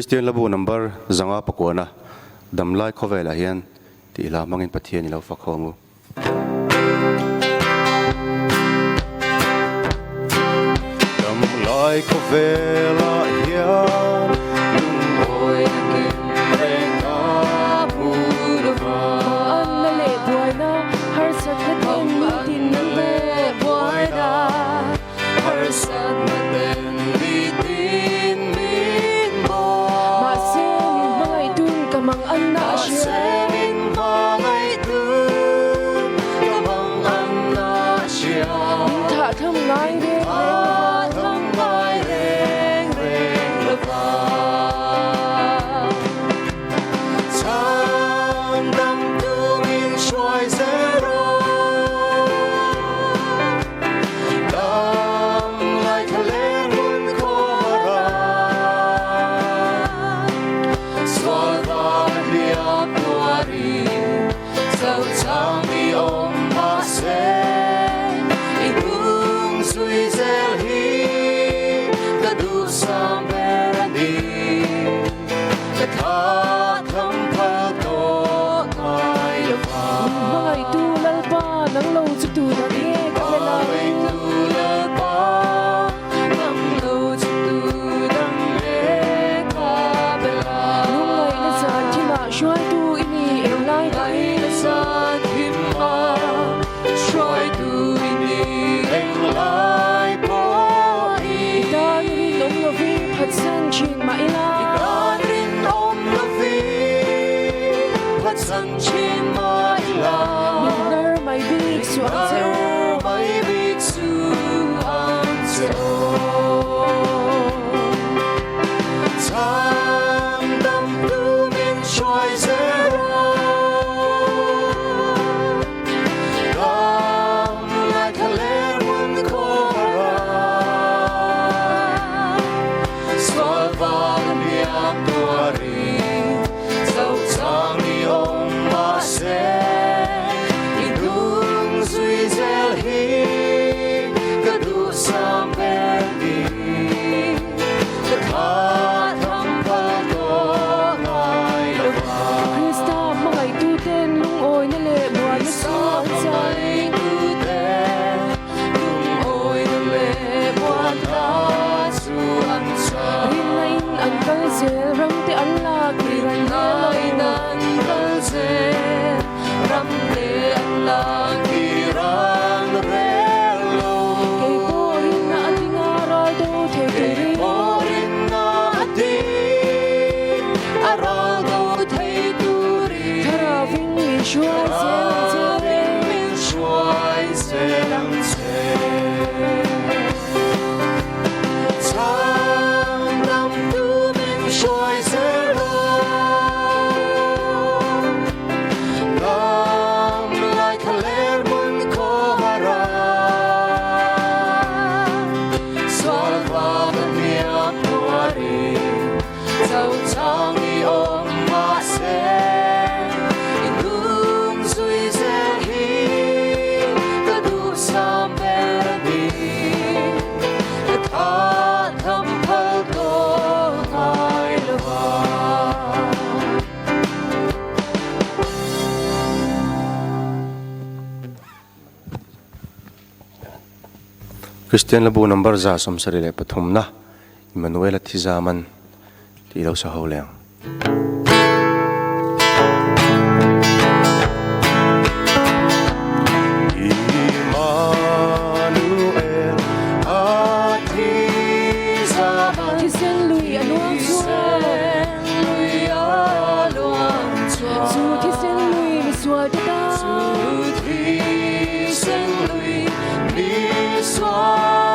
Christian labu number zanga pakona damlai khovela hian ti la mangin pathian ni lo fakhomu damlai khovela hian lungoi kin renga purva anna le buaina har sakhat tin le buaina har sakhat mang anna senin mangai kun kamang anna sia tha tham ngai reng lava chan dam tu min shoi zero dam lai khalen mun khora Chang đi ôm ma se ibung sui zel hi ta du sam berani ta tha tham pha to ngai lava mai tu lal pa nang lo chu tu na e ka la mai tu la pa nang lo chu tu dang e ka bela nung mai na sa chi ma shwai tu ini e lai ai na sa try to be lai po dan ri nom lo vi phat san chin ma ila dan rin om lo vi phat san chin ma ila ner mai big su an se mai big su an se cham dam tu min choi zero ram te Allah ki ran nai nan kal se ram te Allah ki ran relo ke porin na atinga ra do the ke porin na ati ara do thei turi thara vin mi shwai se ram se Christian labu number za som sarile pathum na Emmanuel Thizaman ti lo sa holeng Emmanuel Thizaman Thizen lui aluang chua su thizen lui mi suai ta su thizen lui mi suai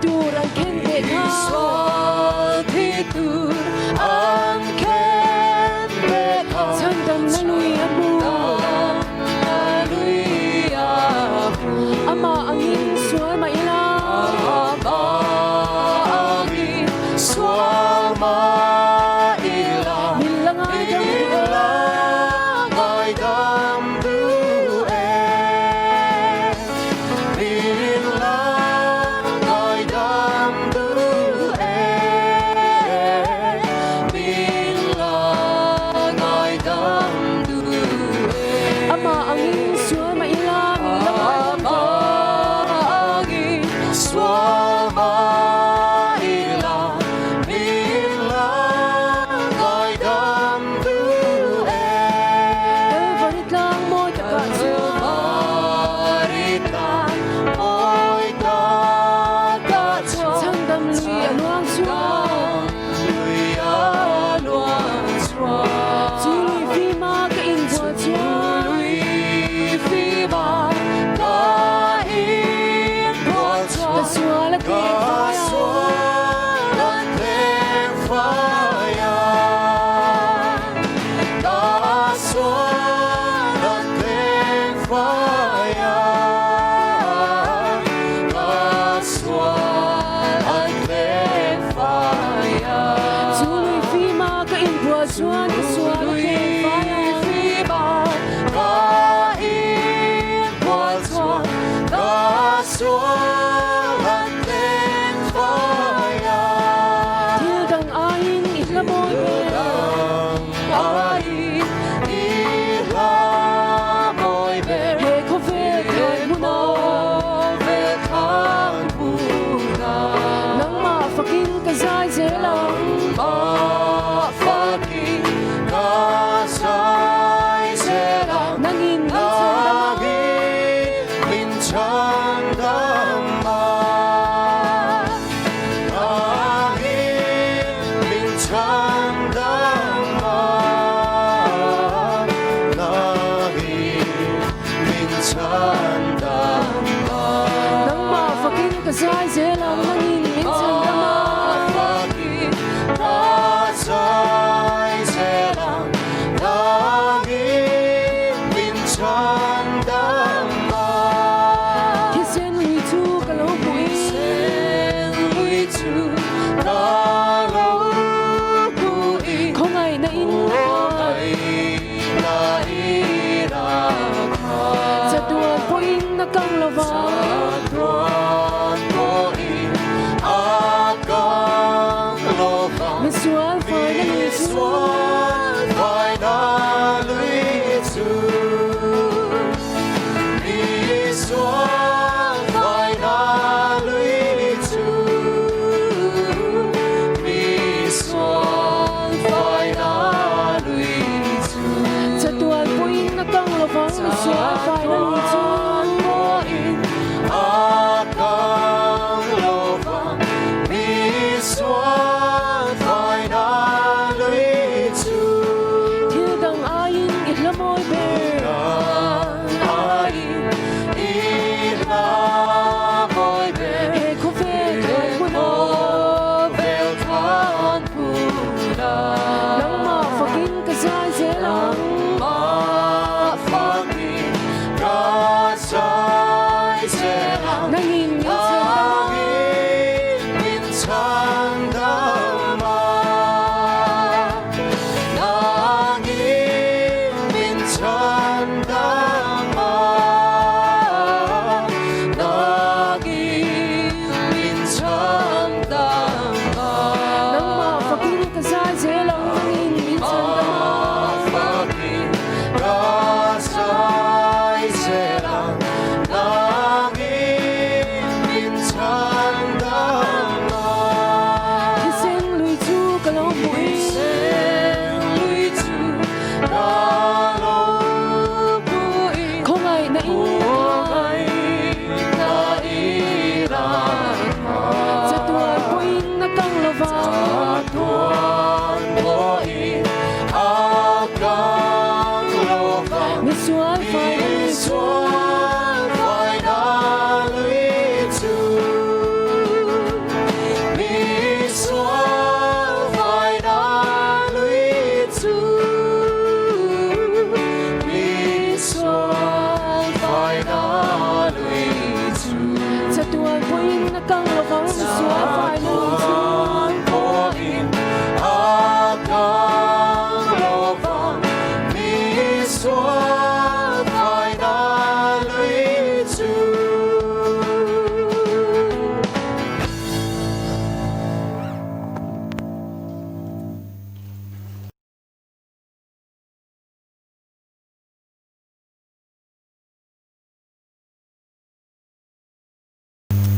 Duran kende tur an ken be ka Sang dam na lui amu hallelujah Ama angin sual mailang Abagi swal mailang Nilangan ang Ilangay damduhe Ilangay damduhe Ilangay damduhe Ama angin sual mailang Nilangan Abagi swal mailang Ilangay damduhe Kalvarit lang mo Maritan mo'y tagatso Sang dam lui aluang sual Luya luang swa Tuli fima ka in buat sual Lui fima kain buat swa Kasual at Kasualat lefaya Kasualat lefaya Kasualat lefaya Tuli fima ka in buat sual Kasual at Lui fima kain buat swa Kasualat lefaya Tilgang ahin iklamoy Ay ilamoy ber He kovel kan muna Vekan muna Nang mafaking kazay zelang Mafaking kasay serang Nangin Naging minsan dama Naging minsan dama Naging minsan dama Nang mafaking kazay zelang Nangin minsan dama Mafaking kasay serang Naging minsan dama Kisen hui tu kalau bui Sen lui tu kalau bui Kong ay na Ay nairaka Sa tuwan po in nakang lava Tuan poin akang lobang Misual for na nisu Visual final itu Visual final itu Visual final itu Sa tuwan po in nakang lava Misual for na nisu poin akang lobang Visual final itu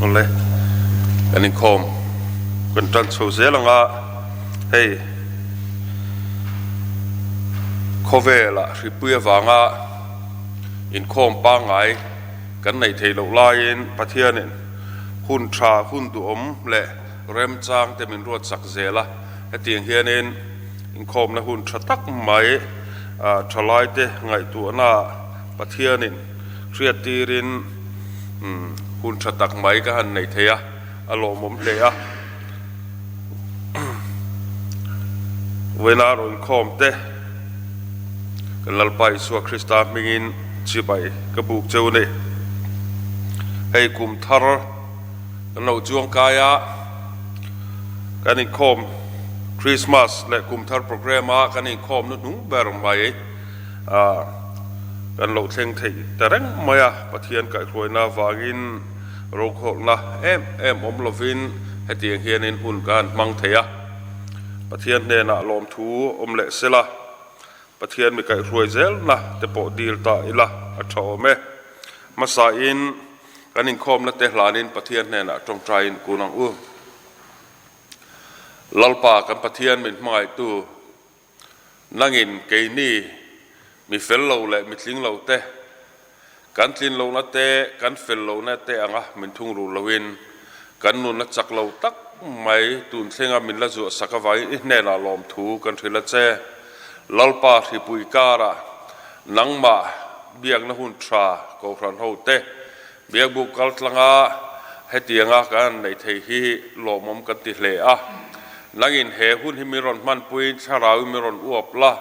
คนเลยกันนิคมกันจันทร์โซเซลังอ่ะเฮ้ยโคเวล่ะริปุยวางอ่ะอินโคมปังไงกันในเทโลลายน์ประเทศเนี่ยหุ่นชาหุ่นตัวอมเละเริ่มจางแต่เป็นรวดสักเซละให้เตียงเฮียนินอินโคมนะหุ่นชะตักไหมทลายเตไงตัวหน้าประเทศเนี่ยเครียดตีรินหุ่นชะตักไหมกันในเทียอารมณ์ผมเทียเวลาเราอินโคมเตกันลัลไปสัวคริสต์มิงินชีไปกระบุกเจ้าเนี่ยให้กุมทาร์กันเราจวงกายะกันอินโคมคริสต์มาสและกุมทาร์โปรแกรมกันอินโคมนุ่งเบอร์ใหม่กันเราเทงที่แต่เร่งไม่ประเทศไก่ควยนาวากินโรคหนะเอ็มอมลวินให้เตียงเฮียนินหุ่นกันมังเทียประเทศเนี่ยนะลมทูอมเละเสละประเทศมีไก่ควยเซลนะแต่ปอดีลตาอิละอัชโอเมมาสาอินกันอินคอมและเตหลานินประเทศเนี่ยนะจงใจกูนังลัลปากันประเทศเป็นไม่ตัวนั่งอินเกนี่มีเฟลโลและมีทิ้งโลเตกันทิ้งโลนัเตกันเฟลโลนัเตอ่ะมันทุ่งรูลวินกันนุนนัจักโลตักไม่ตุนเซงามินละจุสักไว้เนี่ยนะลมทูกันทีละเจลัลปาที่ปุยการะนังมาเบียกนะหุ่นชาโกฟรันโฮเตเบียกบุกกัลตลังอาให้เตียงอากันในเทฮีโลมมกันติเลอะนังอินเฮหุ่นที่มีรอนมันปุยชาราวิมีรอนอวบละ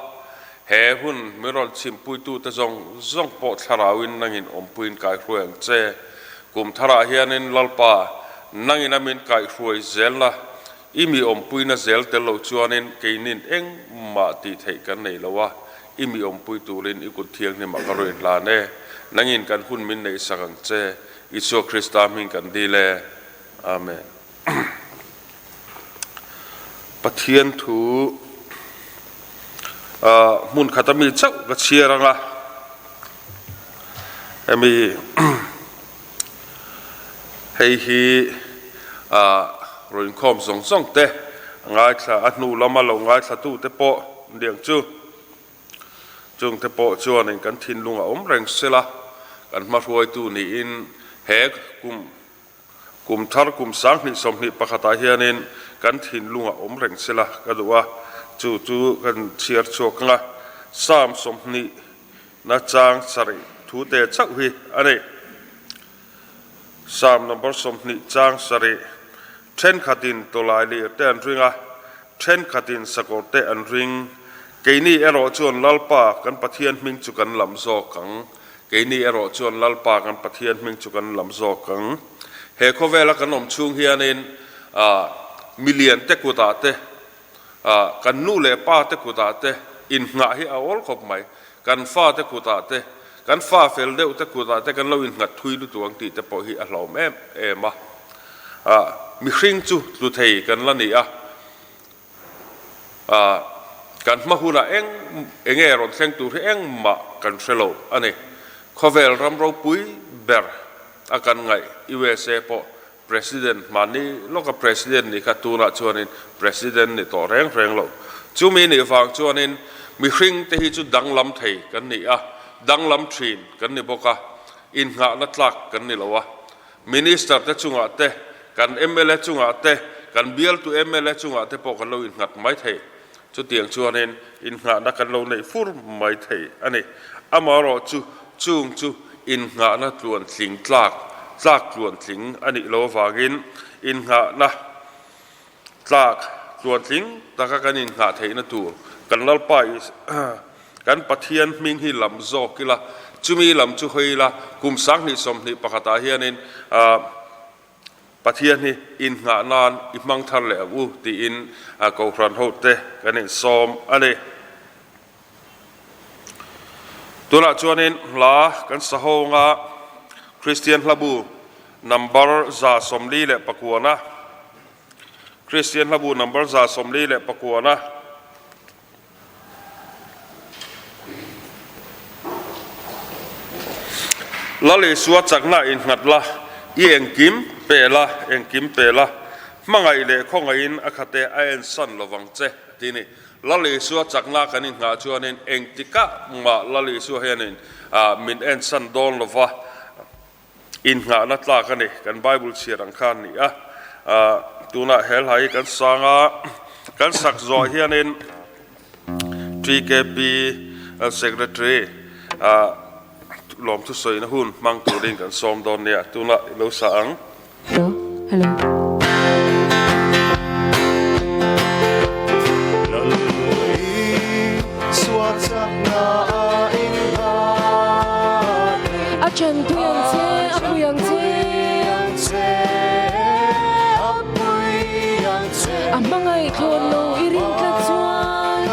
เฮหุ่นมีรอนชิมปุยตูตะจงปอชาราวินนังอินอมปุยกายรวยเจกุมทาราเฮียนินลัลปานังอินามินกายรวยเซลละอีมีอมปุยน่ะเซลเตโลจวนนินเกนินเองมาตีเทกันในละวะอีมีอมปุยตูรินอีกุเทียงนี่มากระโดดลาเน่นังอินกันหุ่นมินในสังเจอิสุคริสต์มินกันดีเลอาเมนปะเทียนถูมุนขัดมีเจ้าก็เชียรังละมีให้ฮีรอยคอมส่งเตะง่ายสะอันนูละมาลงง่ายสะตู้เตะโปเดียงจุงเตะโปจวนในกันทินลุงอมแรงเสละกันมารวยตู้นี่อินเฮกกุมทาร์กุมสังนิสมนิปะขตาเฮียนินกันทินลุงอมแรงเสละก็ดูว่าจู่กันเชียร์โชกงะสามสมนินาจางสริทูเตจักวีอันนี้สามนับสมนิจางสริเช่นขัดินตัวลายเลียเตอันริงอ่ะเช่นขัดินสกอเตอันริงเกนี่เอรอจวนลัลปากันปะเทียนมิงจุกันลำโซกังเกนี่เอรอจวนลัลปากันปะเทียนมิงจุกันลำโซกังเฮโคเวลกันนมชุงเฮียนินมิเลียนเตกุตาเตกันนูเลป้าเตกุตาเตอินงาฮิอาอลขบไหมกันฟ้าเตกุตาเตกันฟ้าเฟลเดวเตกุตาเตกันเราอินงัดทุยลุตัวอังตีเตปอฮิอาลาวแม่เอมามีคริงจูตุเทกันละนี่กันมาหูละเองรอนเซงตูที่เองมากันเซโลอันนี้ข้าเวลรำเราปุยเบอร์อากันไงUSAปอ president มานี่โลก president นี่ขัดตัวน่ะชวนิน president นี่ต่อแรงเราจูมีนี่ฟังชวนินมีคริงเตหิจูดังลำเทกันนี่ดังลำทรีนกันนี่บอกอินหานัดลักกันนี่ละวะ minister เตจุงอาเตกันMLA จุงอาเตกันเบียลตัวMLA จุงอาเตปอกันเราอินหัดไม่เทจุดเตียงชวนอินหานักกันเราในฟูร์ไม่เทอันนี้อามารอจุงอินหานักล้วนสิงลากล้วนสิงอันนี้เราฝากินอินหานะลากล้วนสิงตะกันอินหาเทนตัวกันลัลไปกันปะเทียนมิงฮิลำโซกิละจุมีลำจุเฮละกุมสังนิสมนิปะขตาเฮียนินปะเทียนนี่อินงานานอิมังทันเลวตีอินกอฟรันโฮเตกันนี่ซอมอันนี้ตัวละจวนนินลากันสะฮงาคริสเตียนลาบูนัมเบอร์ซาสมลีเลปะกัวนะคริสเตียนลาบูนัมเบอร์ซาสมลีเลปะกัวนะละเลยสวดจากหน้าอินหัดละเอียงกิม pela eng kim pela mangai le khongain akhate aen san lowang che tini lali su chakna kanin nga chuanin eng tika ma lali su hianin min en san don lova in nga na tla kani kan bible sirang khan ni tuna hel hai kan sanga kan sak zo hianin TKP secretary lom thu soi na hun mang turin kan som don nia tuna lo saang Hello. Achan apuyang che amangay kholo iring ka chuan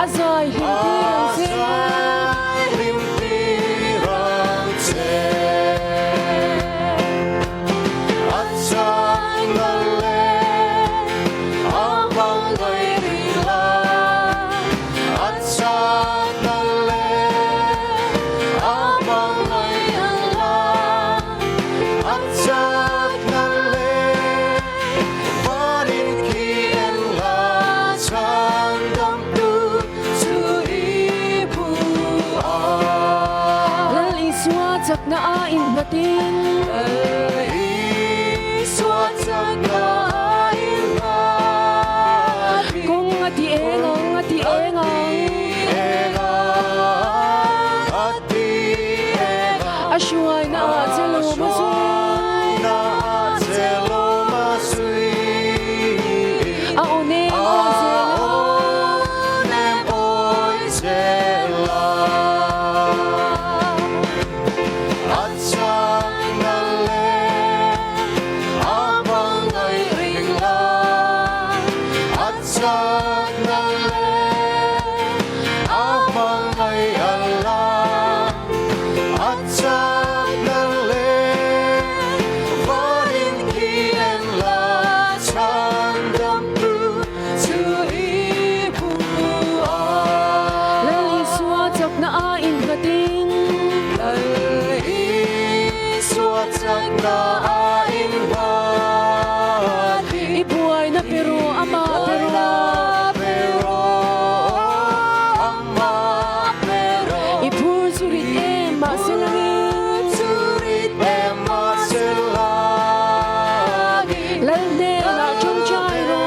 azai himtirang che Sak na ain natin kung ati engang asyuay na zelo masui aonem oy zela ibuhay na pero ama ipur surit maselangin lalde na trong chairo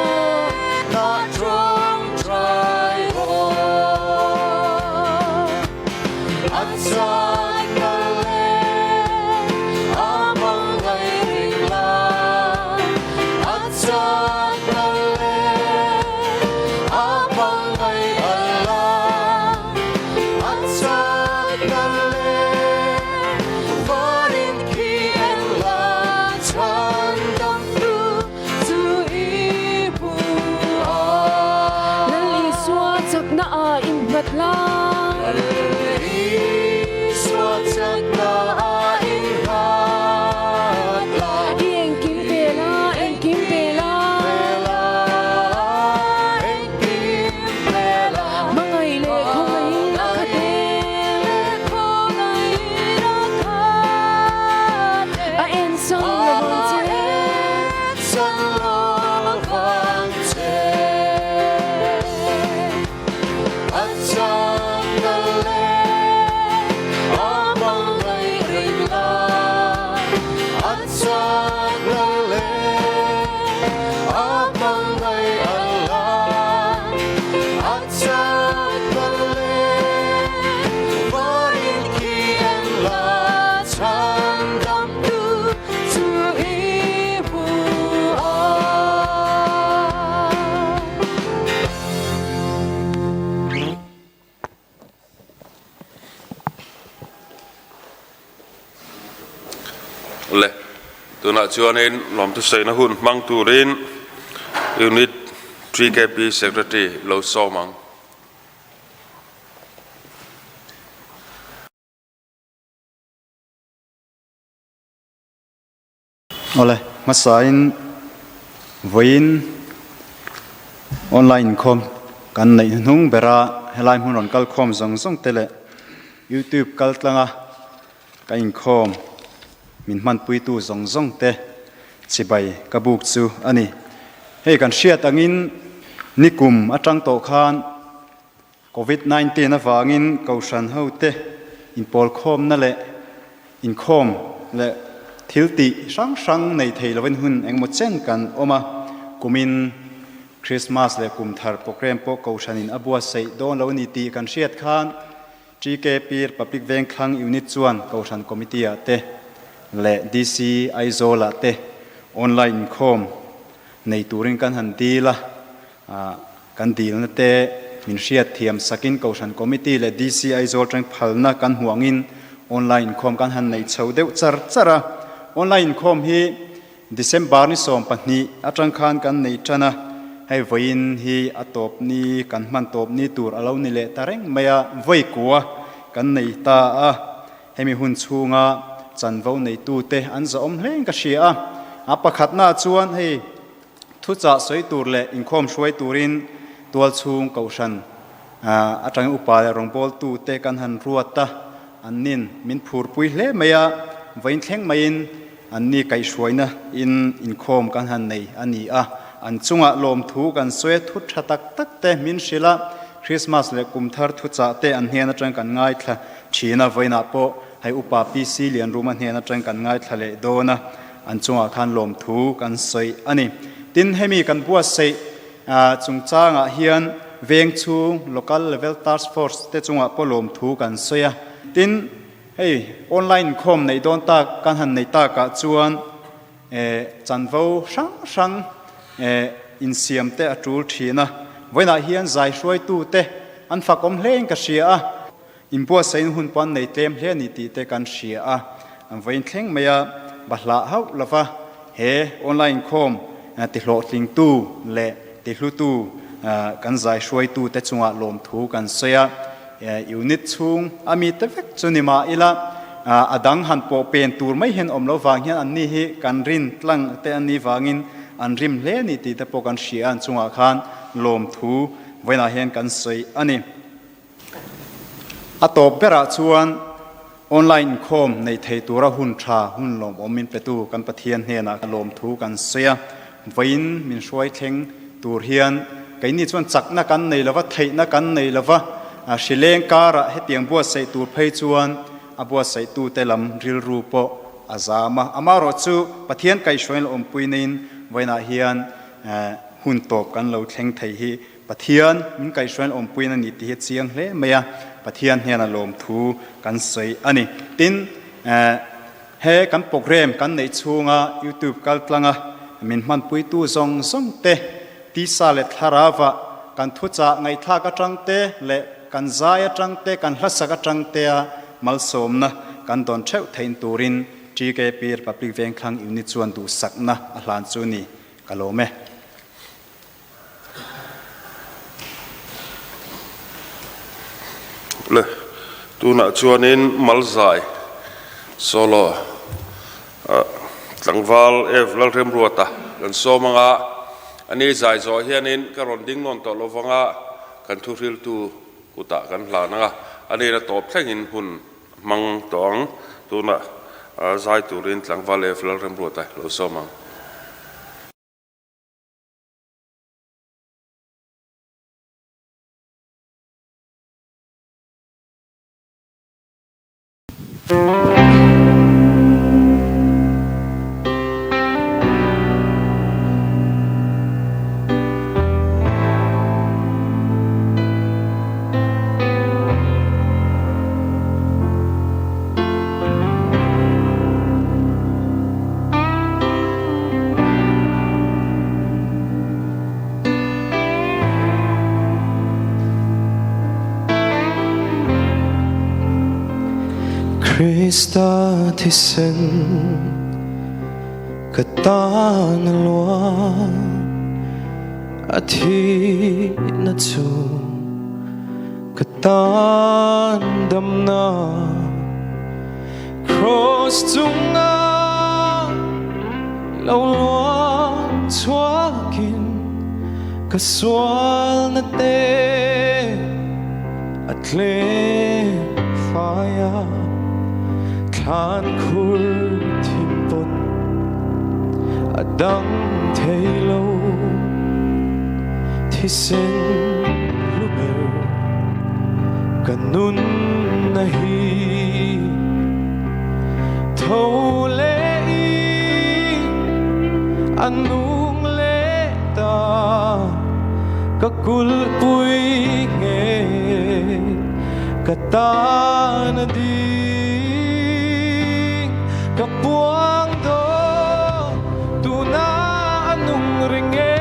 le tuna chuanin lom tu sei na hun mang turin unit 3KP secretary lo somang ole masain voin online khom kan nei hnung bera helai hmunon kal khom zong zong tele YouTube kal tlanga ka in khom min man pui tu zong zong te chibai ka buk chu ani hei kan hriat angin nikum atang to khan COVID-19 awangin kaushan ho te in pol khom na le in khom le thilti sang nei theilowen hun engmo chen kan oma kumin Christmas le kum thar program po kaushan in abua sei don lo ni ti kan hriat khan GK Pir Public Bank Khang Unit Chuan kaushan committee te le DC Aizola te online khom nei turin kan han dila kan dil na te min hriat thiam sakin kaushan committee le DC Aizol tang phalna kan huangin online khom kan han nei chho deuh chara online khom hi December ni som pahni atang khan kan nei chana hai voin hi atop ni kan man top ni tur alo ni le tareng maya voi kwa kan nei ta a hemi hun chunga chanvo nei tu te an za om hleng ka hria a pakhat na chuan hei thu cha soi tur le inkhom hruai turin tual chung kaushan atang upa rong bol tu te kan han ruata annin min phur pui hle maya voin thleng main anni kai hruaina in khom kan han nei ani a an chunga lom thu kan soi thu thatak tak te min shila Christmas le kum thar thu cha te an hian atang kan ngai thla thina voina po hai upa PC lian ruma hian atang kan ngai thla le dona an chunga khan lom thu kan soi ani tin hemi kan bua sei chung changa hian veng chung local level task force te chunga po lom thu kan soya tin hey online khom nei don ta kan han nei ta ka chuan chanvo sang in siam te atul thina voina hian zai hruai tu te an fakom hleng ka hria in bua sein hun pan nei tlem hle ni ti te kan hria an voin thleng maya bahla hau lova he online khom ti hlo tling tu le ti hlu tu kan zai hruai tu te chunga lom thu kan soya unit chung ami te vek chunima ila adang han po pen tur mai hen om lo wang hian an ni hi kan rin tlang te an ni wangin an rim hle ni ti te po kan hria an chunga khan lom thu voina hian kan soi ani atop bera chuan online khom nei thei tura hun tha hun lom omin petu kan pathian hena lom thu kan soya voin min hruai thleng tur hian kaini chuan chakna kan nei lova theina kan nei lova shileng kara hetiang bua sei tur phei chuan abua sei tu telam ril ru po azama amaro chu pathian kai hroin om puinin voina hian hun top kan lo thleng thei hi pathian min kai hroin om puin ani ti he chiang hle maya pathian hian lom thu kan soi ani tin he kan program kan nei chunga YouTube kal tlanga min man pui tu zong zong te ti sa le tharawa kan thu cha ngai tha ka tang te le kan zaya tang te kan hlasa ka tang te mal somna kan don theu thein turin GK Pir Public Bank Khang Unit Chuan du sakna a hlan chu ni kalome le tuna chuanin malzai solo tlangwal evlal rem ruata kan somanga ani zai zo hianin karon ding non to lovanga kan thuril tu kuta kan hlanga ani na top thlengin hun mang tong tuna zai turin tlangwal evlal rem ruata lo somang Krista thisen katan lua athi na chu katan damna cross tunga lo lua chuakin kaswal na te atle fire Than khur thim pot Adang thei lo Thi sen lumer Kanun na hi Thâu lệ y Anung lệ ta Kakul pui nge Kata na di Kapuang do Tuna anung ringe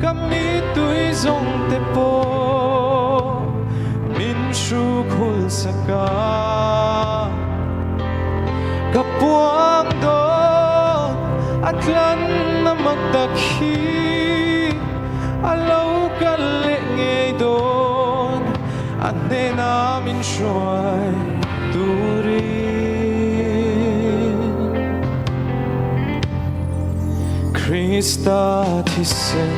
Kami tuy zong te po Min shu khul saka Kapuang do Atlan na magdakhi Alaw ka lingay doon Ane namin siya'y turin Krista tisen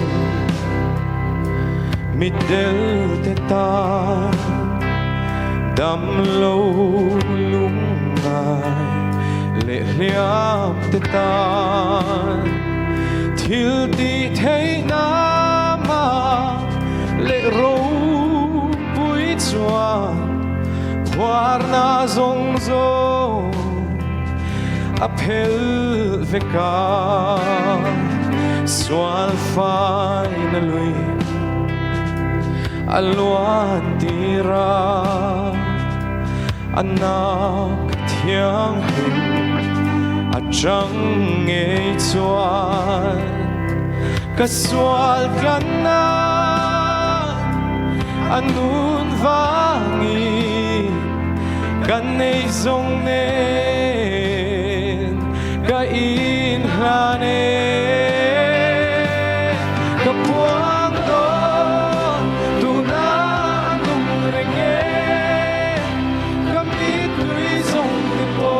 Middel teta Damlo lungay Lệ liam tetan Til ti thay nama Lệ râu bụi choan Khoar na zong zong Apel veka Sual phai na lui Aluan tira Anak thiang hình At chẳng nghe choan Kasual ka na Anun vangi Kanay zong nen Kain hanen Kapuang do Tuna anung renge Kami tuy zong tipo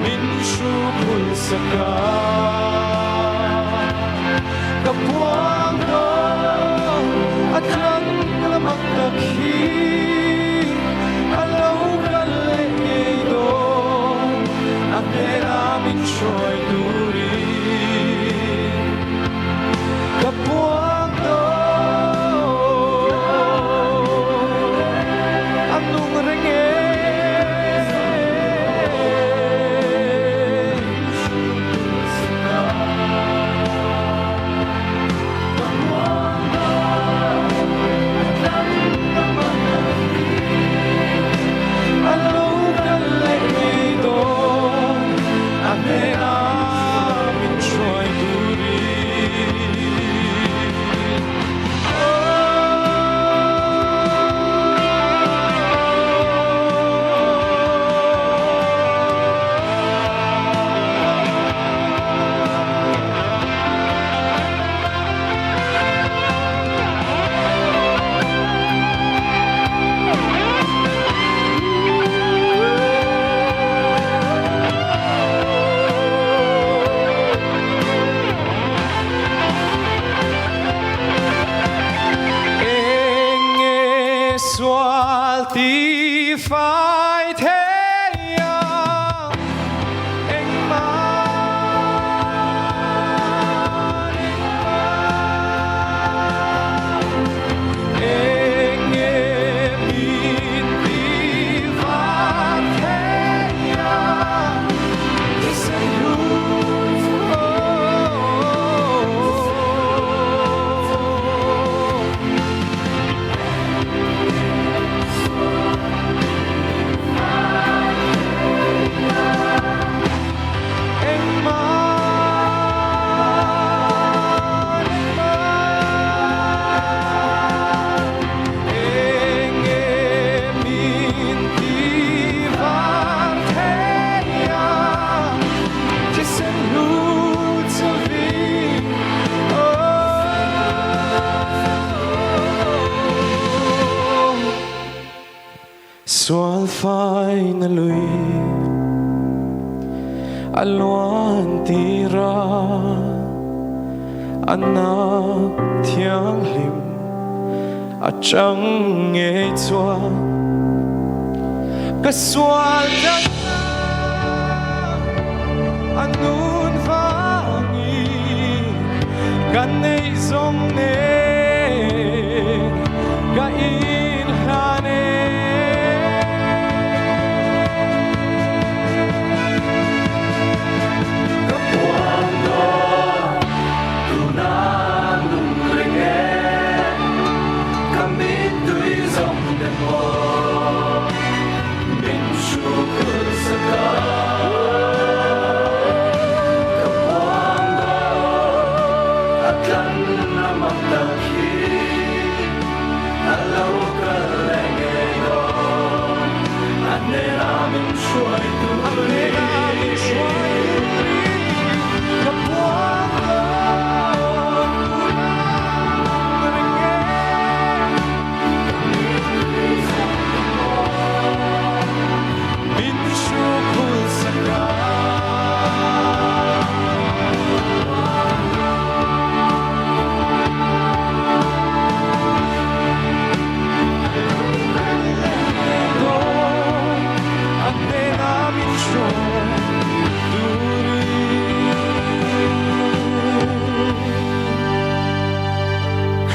Min shu kul saka Kapuang do At lang na magdakhi Alaw ka lingay doon Ang namin siya'y turin Kapuang do Anong ringe Ti phải thế anh mà anh em biết ti phải thế thì sẽ luôn Sual phai na lui Aluan tira Anak thiang lim At chẳng nghe choa ka sual na anun vangi kan nei zong ne ga ilhane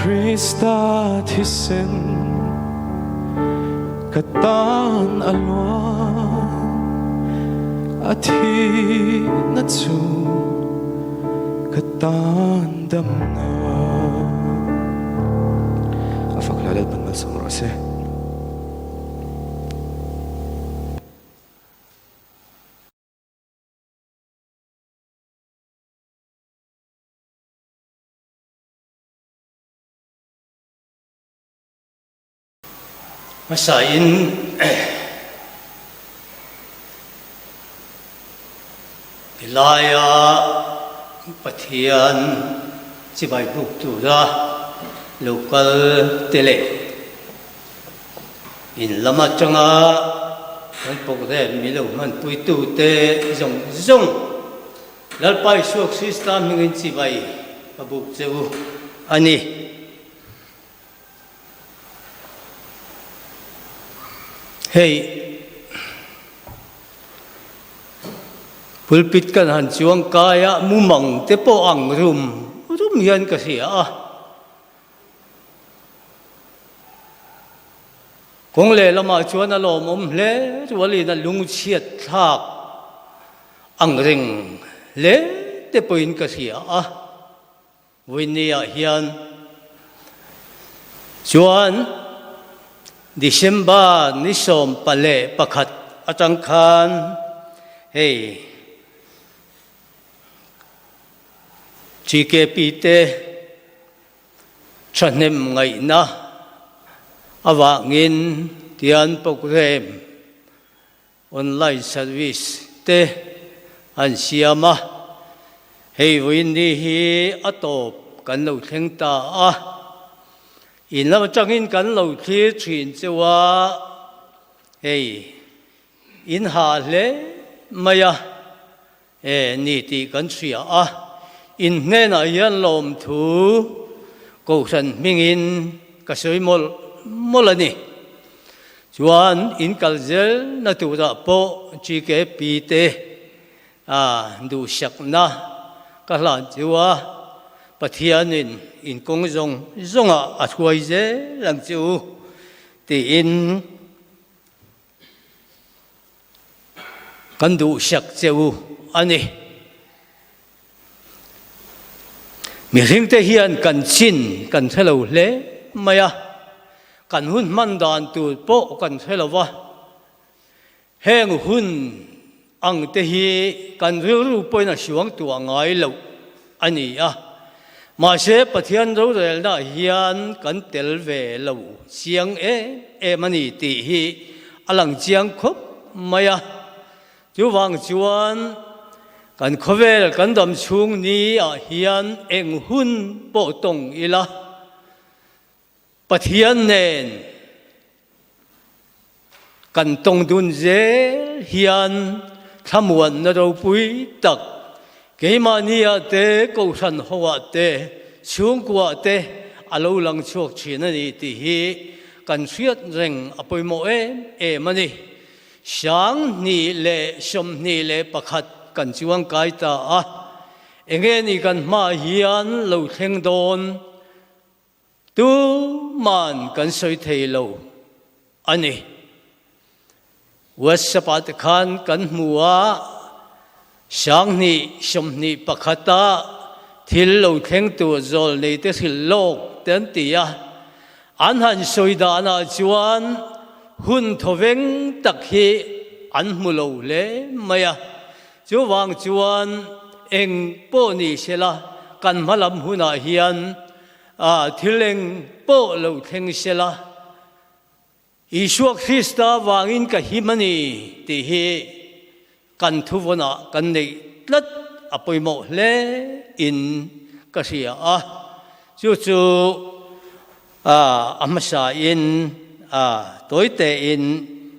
Krista thisen katan alwa athi na chu katan damna afaklalal banmal samrose Masain Ilaya Pathian Sibai Buk Tu Ra Local Tele In Lama Changa Man Pok Re Milo Man Pui Tu Te Zong Zong Lalpai Suok Sistam Hingin Sibai Pabuk Zewu Ani Hey, pulpit kan han chuang kaya mumang te po ang rum yan kasi kung le lama chuan na lom le wali na lung chiat thak ang ring le te po in kasi winia hian chuan Disemba nisom pale pakat atangkan hey chike pite chanem ngai na awangin tian program online service te an siama hey winni hi atop kan lo thleng ta in lam changin kan lo thi thin chewa hey in ha le maya ni ti kan sia in ne na yan lom thu ko san mingin ka soi molani chuan in kalzel na tu da po chi ke pi te du sak na ka lan chewa Pathianin in kong zonga athuai je lang chu ti in kan du sak cheu ani mi hring te hian kan chin kan thelo hle maya kan hun man dan tu po kan thelowa heng hun ang te hi kan ru poina siwang tu angai lo ani mà sẽ Pathian râu rèl na hian kan tel ve lo chiang mani ti hi alang chiang khop maya chu wang chuan kan khovel kan dam chung ni hian eng hun po tong ila Pathian nen kan tong dun je hian thamuan na ro pui tak Keimania te kausan hoa te chung kwa te alo lang chuak china ni ti hi kan siat reng apoi mo mani sáng ni lệ som ni lệ pakhat kan chuang kai ta a enge ni kan ma hian lo thleng don tu man kan soi thei lo ani wasapat khan kan hmua sáng ni som ni pakhata thil lo thleng tu zol nei te thil lok ten tia an han soi da na chuan hun thoveng tak hi an hmulo le maya chu wang chuan eng po ni sela kan malam huna hian thileng po lo thleng sela Isua Krista wangin ka himani ti hi kan thuvona kan nei tlat apoimo hle in ka sia a chu chu amasa in toite in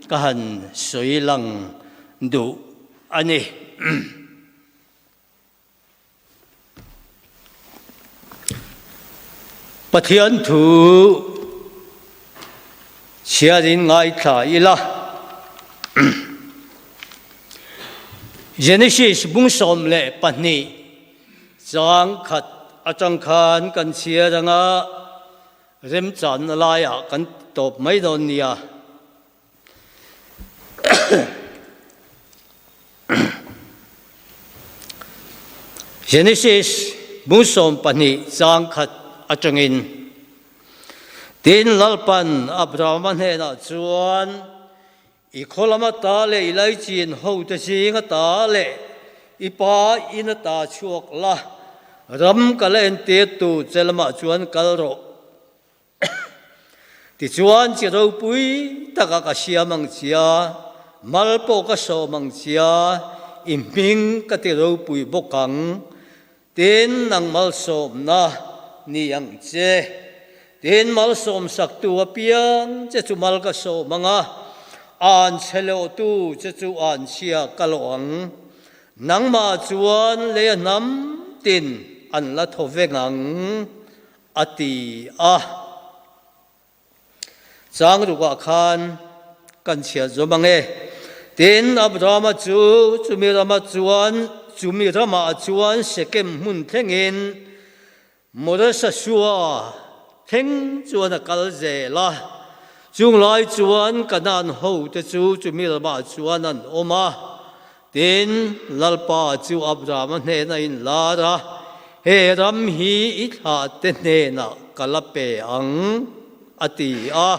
ka han soi lang du ani pathian thu siarin ngai tha ila Genesis bung som le pani chang khat achang khan kan chia ranga rem chan la ya kan top mai don nia Genesis bung som pani chang khat achangin tin lalpan Abraham he na chuan I kholama ta le ilai chin ho te singa ta le I pa ina ta chuak la ram kalen te tu chelama chuan kalro ti chuan chi ro pui taka ka siamang chia malpo ka so mang chia imping ka ti ro pui bokang tin nang mal som na ni yang che tin mal som sak tu apiang che chu mal ka so manga an chelo tu che chu an sia kalong nang ma chuan le nam tin an la thovengang ati a chang ruwa khan kan chia zomange tin Abraham chu chumirama chuan sekem mun thengin morasa suwa theng chuan kal je la chung lai chuan kanan ho te chu chumirama chuan an oma tin lalpa chu Abraham ne na in la ra he ram hi I tha te ne na kalape ang ati a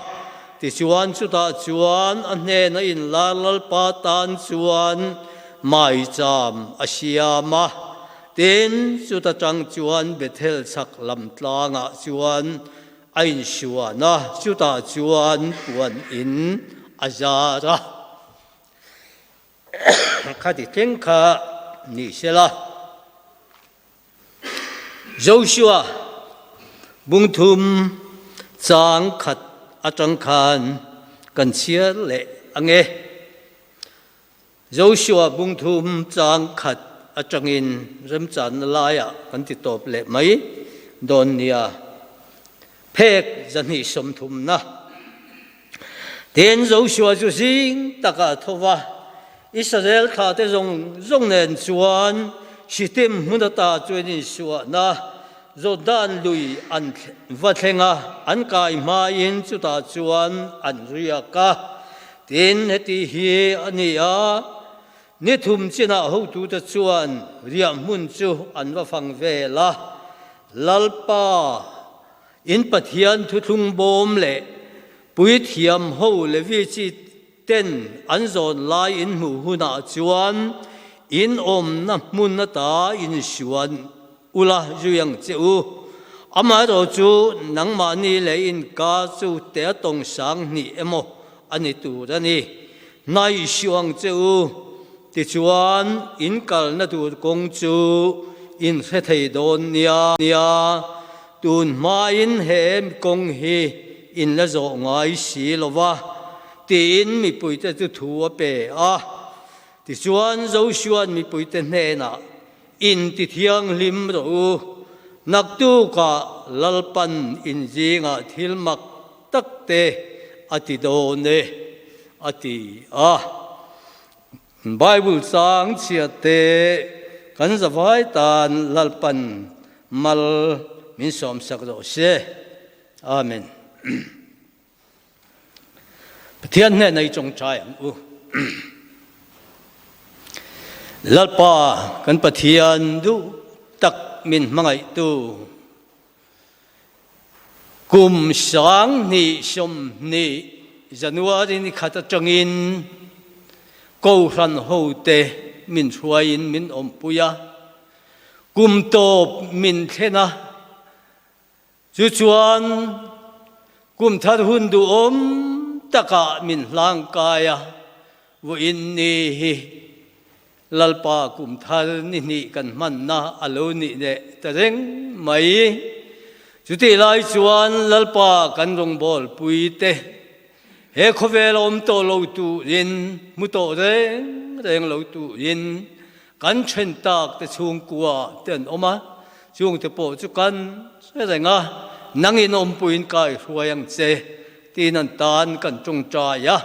ti chuan chu ta chuan an ne na in la lalpa tan chuan mai cham asiama tin chu ta chang chuan Bethel sak lam tlanga chuan ain shuana chu ta chuan puan in azara khati tengkha ni sela Joshua bungthum chang khat atang khan kan chia le ange Joshua bungthum chang khat atangin remchan laya kan ti top le mai don nia phek zani somthum na ten Joshua chu sing taka thova Israel kha te zong nen chuan sitim munata chuanin suwa na Jordan lui an vathenga an kai ma in chuta chuan an riaka tin heti hi ania ni thum china ho tu ta chuan riam mun chu an wa phang ve la lalpa in pathian thu thung bom le pui thiam ho le vi chi ten an zon lai in mu huna chuan in om na mun na ta in shuan ula juyang cheu ama ro chu nangma ni le in ka chu te tong sang ni emo ani tu rani nai shuang cheu ti chuan in kal na tur kong chu in khe thei don nia tun ma in hem kong hi in la zo ngai si lova tin mi puite tu thua pe a ti chuan zo chuan mi puite hne na in ti thiang lim ro nak tu ka lalpan in jinga thilmak takte ati do ne ati a Bible sang chia te kan zavai tan lalpan mal min som sak ro se amen pathian ne nei chong chai u lalpa kan pathian du tak min mangai tu kum sang ni som ni January ni khata changin câu ran hậu te min chuain min ompuya kum to min thena chu chuan kum thar hun du taka min lang kaya wo in ni hi lalpa kum thar ni kan man na alo ni de tareng mai chu ti lai chuan lalpa kan rong bol pui te he khovel to lo tu rin mu to reng lo tu rin kan chen tak te chung kwa ten oma chung te po chu kan se renga nangin puin kai huayang che tinan tan kan chung cha ya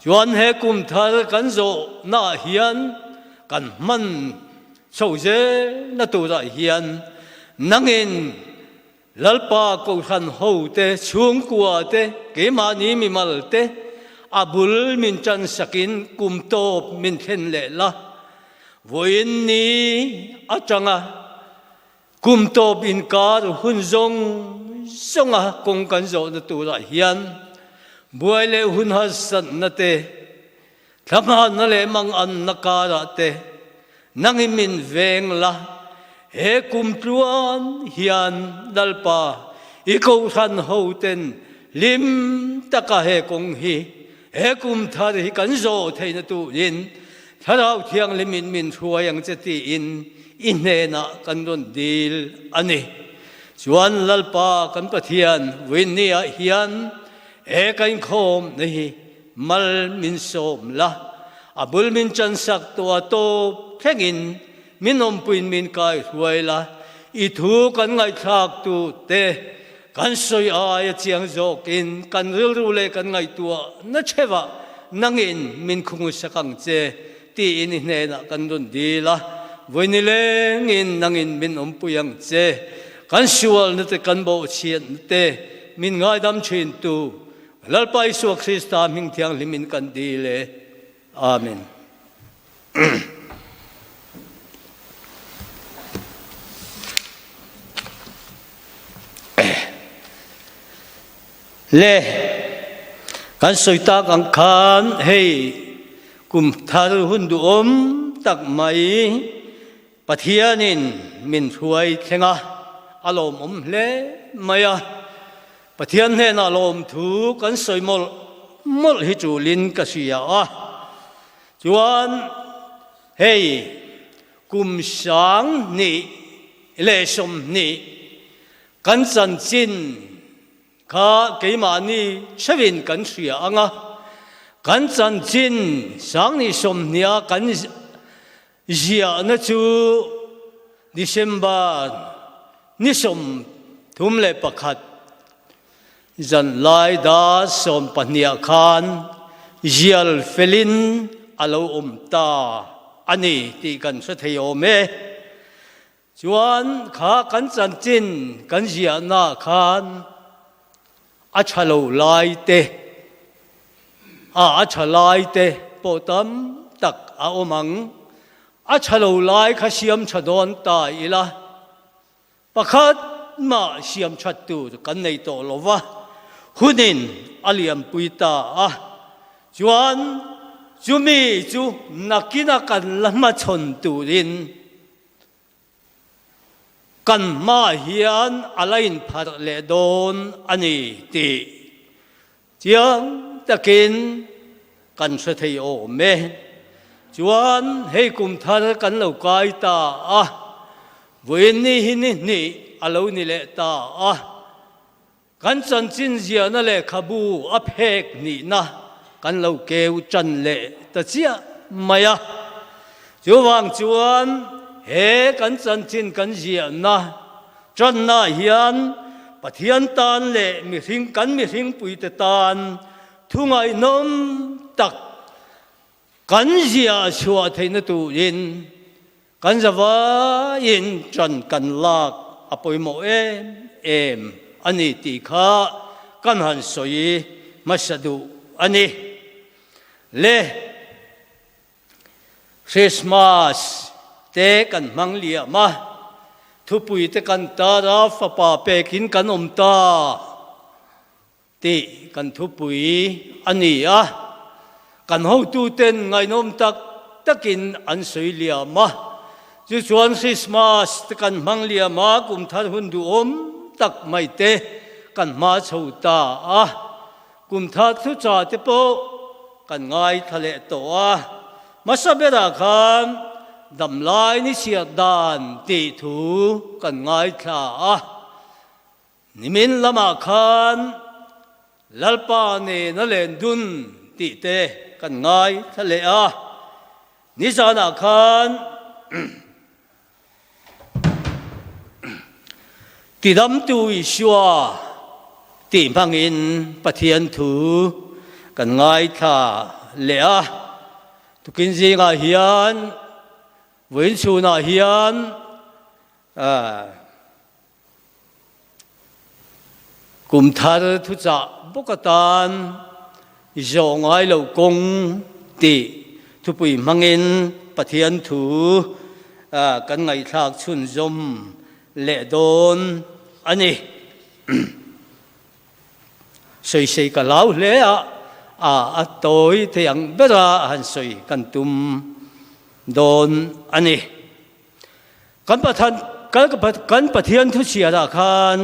chuan he kum thar kan zo na hian kan man so je na tu ra hian nangin lalpa ko khan ho te chung kwa te ke ma ni mi mal te abul min chan sakin kum to min khen le la voin ni achanga kum to bin kar hun zong songa kong kan zo na tu ra hian buai le hun hasan na te thama na le mang an na ka ra te nangi min veng la he kum tuan hian dalpa iko san ho ten lim taka he kong hi he kum thar hi kan zo theina tu in tharau thiang limin min thuayang cheti in ne na kan don dil ani chuan lalpa kan pathian win ni a hian he kan khom nei mal min som la abul min chan sak to thengin min puin min kai huaila I thu kan ngai thak tu te kan soi ai chiang zokin kan ru le kan ngai tua na chewa nangin min khungu sakang che ti in ne na kan don dila voinileng in nangin min puyang che kan sual na te kan bo chien te min ngai dam chin tu lalpai su Krista ming thiang limin kan dile amen le kan soita kan khan hei kum thar hun du tak mai pathianin min huai thenga alom le maya pathian he na lom thu kan soimol mol hi chu lin ka sia a chuan hei kum sang ni le som ni kan chan chin ka keimani chawin kan sia anga kan chan chin sang ni som nia kan zia na chu December ni som thum le pakhat zan lai da som pahnia khan zial felin alo ta ani ti kan sa theo me chuan kha kan chan chin kan zia na khan achalo lai te achalai te potam tak a omang achalo lai kha siam chadon ta ila pakhat ma siam chat tu kan nei to lova hunin aliam puita a chuan chumi chu nakina kan lama chon turin kan ma hian alain phar le don ani ti chiang takin kan sa thei o me chuan hei kum thar kan lo kai ta a voin ni ni alo ni le ta a kan chan chin zia na le khabu a phek ni na kan lo keu chan le ta chia maya chuwang chuan he kan chan chin kan zia na chan na hian pathian tan le mi hring pui te tan thungai nom tak kan zia chua theina tu in kan zawa in tran kan lak apoi mo em ani ti kha kan han soi masadu ani le Christmas te kan mang lia ma thupui te kan ta ra fa pa pekin kan ta ti kan thupui ani a kan ho tu ten ngai nom tak takin an soi lia ma chu chuan Christmas te kan mang lia ma kum thar hun du tak mai te kan ma chho ta a kum thar thu cha te po kan ngai thale to a masabera khan dam lai ni sia dan ti thu kan ngai tha a nimin lama khan lalpa ne na len dun ti te kan ngai thale a ni sana khan ti dam tu ishwa ti mangin pathian thu kan ngai tha le a tukin zinga hian với su na hian kum thar thu cha bokatan zo ngai lo kong ti thu pui mangin pathian thu kan ngai thak chun zom le don ani sei sei ka lau le a toi theyang bera han soi kan tum don ani kan pathian thu sia ra khan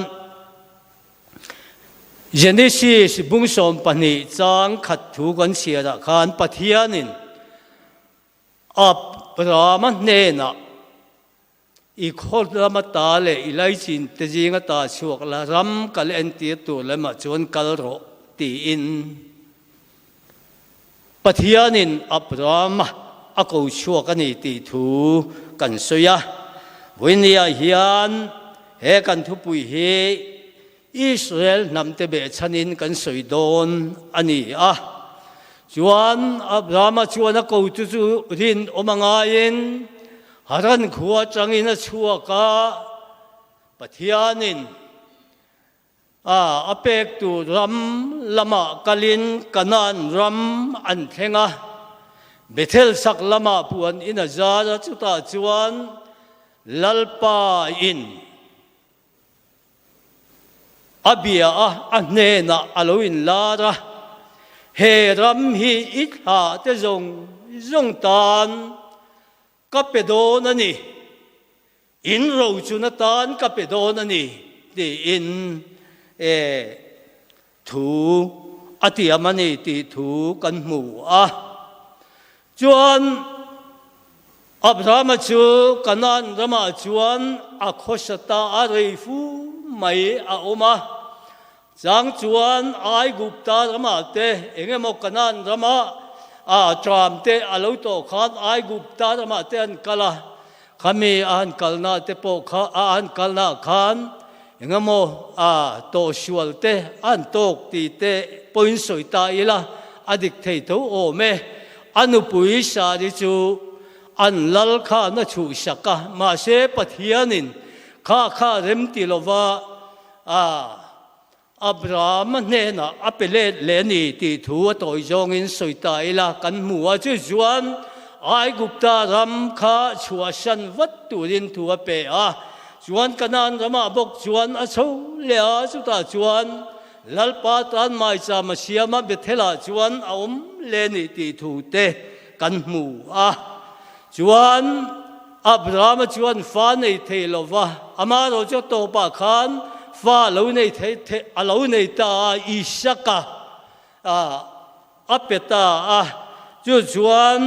Genesis bung som pani chang khat thu kan sia ra khan pathianin Abraham ne na i khol lama ta le ilai chin te jinga ta chuak la ram kal en ti tu lama chon kal ro ti in pathianin Abraham ako chua kani ti thu kan soya winia hian he kan thu pui he Israel namte be chanin kan soi don ani a chuan Abraham chuan ko tu chu rin omangain haran khuwa changin a chua ka pathianin apek tu ram lama kalin kanan ram an thenga Bethel sak lama puan ina zara chuta chuan lalpa in abia ane na aloin lara he ram hi itha te zong tan kapedon ani in ro chuna tan kapedon ani ti in thu atiamani ti thu kan mu chuan Abraham chu kanan rama chuan a khoshata a reifu mai a oma chang chuan ai gupta rama te engemaw kanan rama a tram te alo to khan ai gupta rama te an kala khami an kalna te po kha an kalna khan engemaw to shual te an tok ti te point soita ila adik thei tho o me anu pui sa di chu an lal kha na chu shaka ma se pathianin kha rem ti lova Abraham ne na apele le ni ti thu toi jong in soita ila kan muwa chu juan ai gupta ram kha chua san wat turin thu pe juan kanan rama bok juan a chho le chu ta juan lalpa tan mai cha ma siama bethela juan aum le ni ti thu te kan mu chuan Abraham chuan fa nei theilova ama ro cho to pa khan fa lo nei the alo nei ta Isaka apeta chu chuan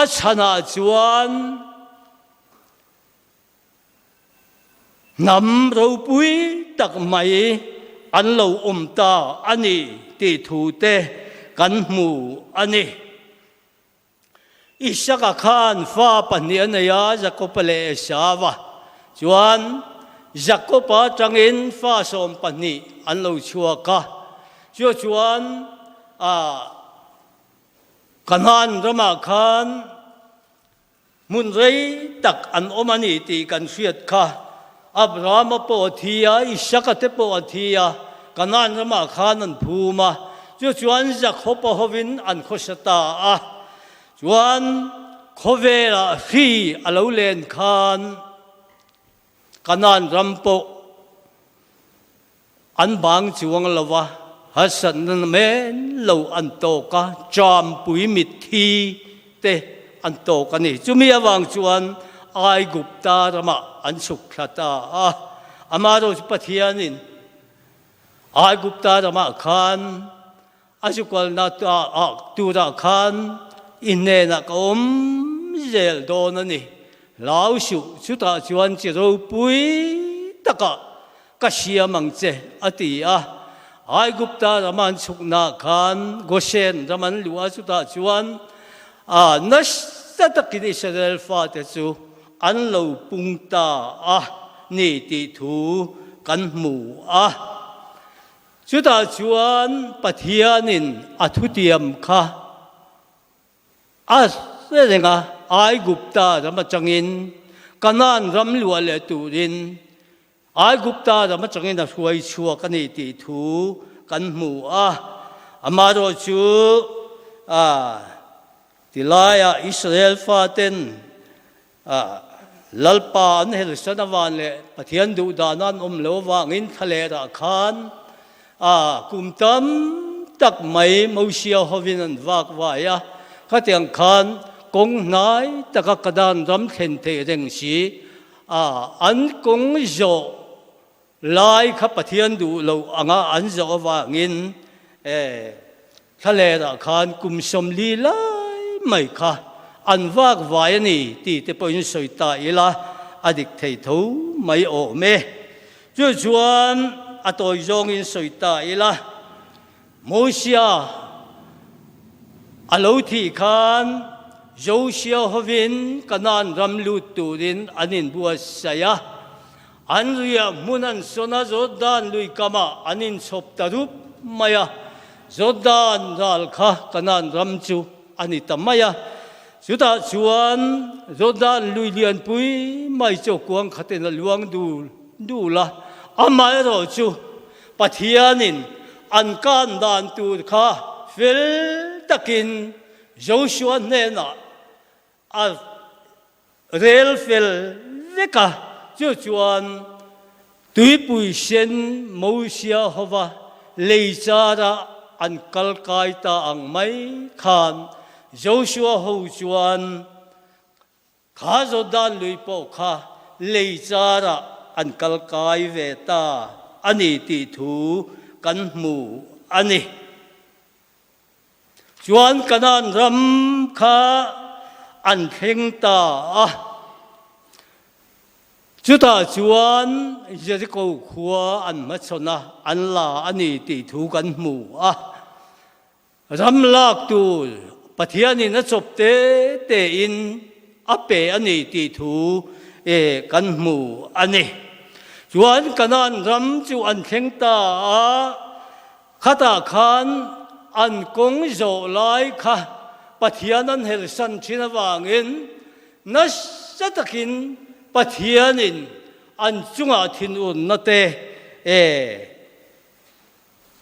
achana chuan nam ro pui tak mai an lo ta ani ti thu te kan mu ani Isaka khan fa panian ya Jacob le Esava chuan Jacob changin fa som pani an lo chua ka chuan kanan rama khan mun rei tak an omani ti kan hriat kha Abraham po thia Isaac te po thia kanan rama khan an phuma chu chuan Jacob hovin an khosata a chuan khovela khi alo len khan kanan rampo an bang chuang lawa hasan men lo an to ka cham pui mit thi te an to ka ni chumi awang chuan ai gupta rama an sukhlata a amaro pathianin ai gupta rama khan asukal na ta tura khan inne na kom zel don ani lau su chuta chuan chi ro pui taka ka siamang che ati a ai gupta raman sukna khan goshen raman luwa chuta chuan nasatakin Israel fa te chu an lo pungta a ni ti thu kan mu a chuta chuan pathianin athutiam kha renga ai gupta rama changin kanan ram lua le turin ai gupta rama changin a huai chua kani ti thu kan mu a amaro chu tilaya Israel faten lalpa an hel sanawan le pathian du danan lo wangin thale ra khan kumtam tak mai mosia hovin an wak waya khatiang khan kong nai takakadan ram khen te reng si an kong zo lai kha pathian du lo anga an zo wangin thale ra khan kum som li lai mai kha an wak vai ni ti te poin soita ila adik thei tho mai o me chu chuan atoi zong in soita ila mosia alo thi khan Joshua hovin kanan ram lut turin anin buas saya anria munan sona Jordan lui kama anin sop tarup maya Jordan dal kha kanan ram chu anita maya chuta chuan Jordan lui lian pui mai cho kuang khaten luang du la amai ro chu pathianin an kan dan tur kha fel takin Joshua nena rel fel veka chu chuan tui pui sen mosia hova leizara an kalkai ta ang mai khan Joshua ho chuan kha Jordan lui po kha leizara an kalkai ve ta ani ti thu kan mu ani chuan kanan ram kha an kheng ta chuta chuan Jericho khua an ma chona an la ani ti thu kan mu ram lak tu pathianin a chop te in ape ani ti thu kan mu ani chuan kanan ram chu an kheng ta khata khan an kong zo lai kha pathianan hel san thina wangin nasatakin pathianin an chunga thin un na te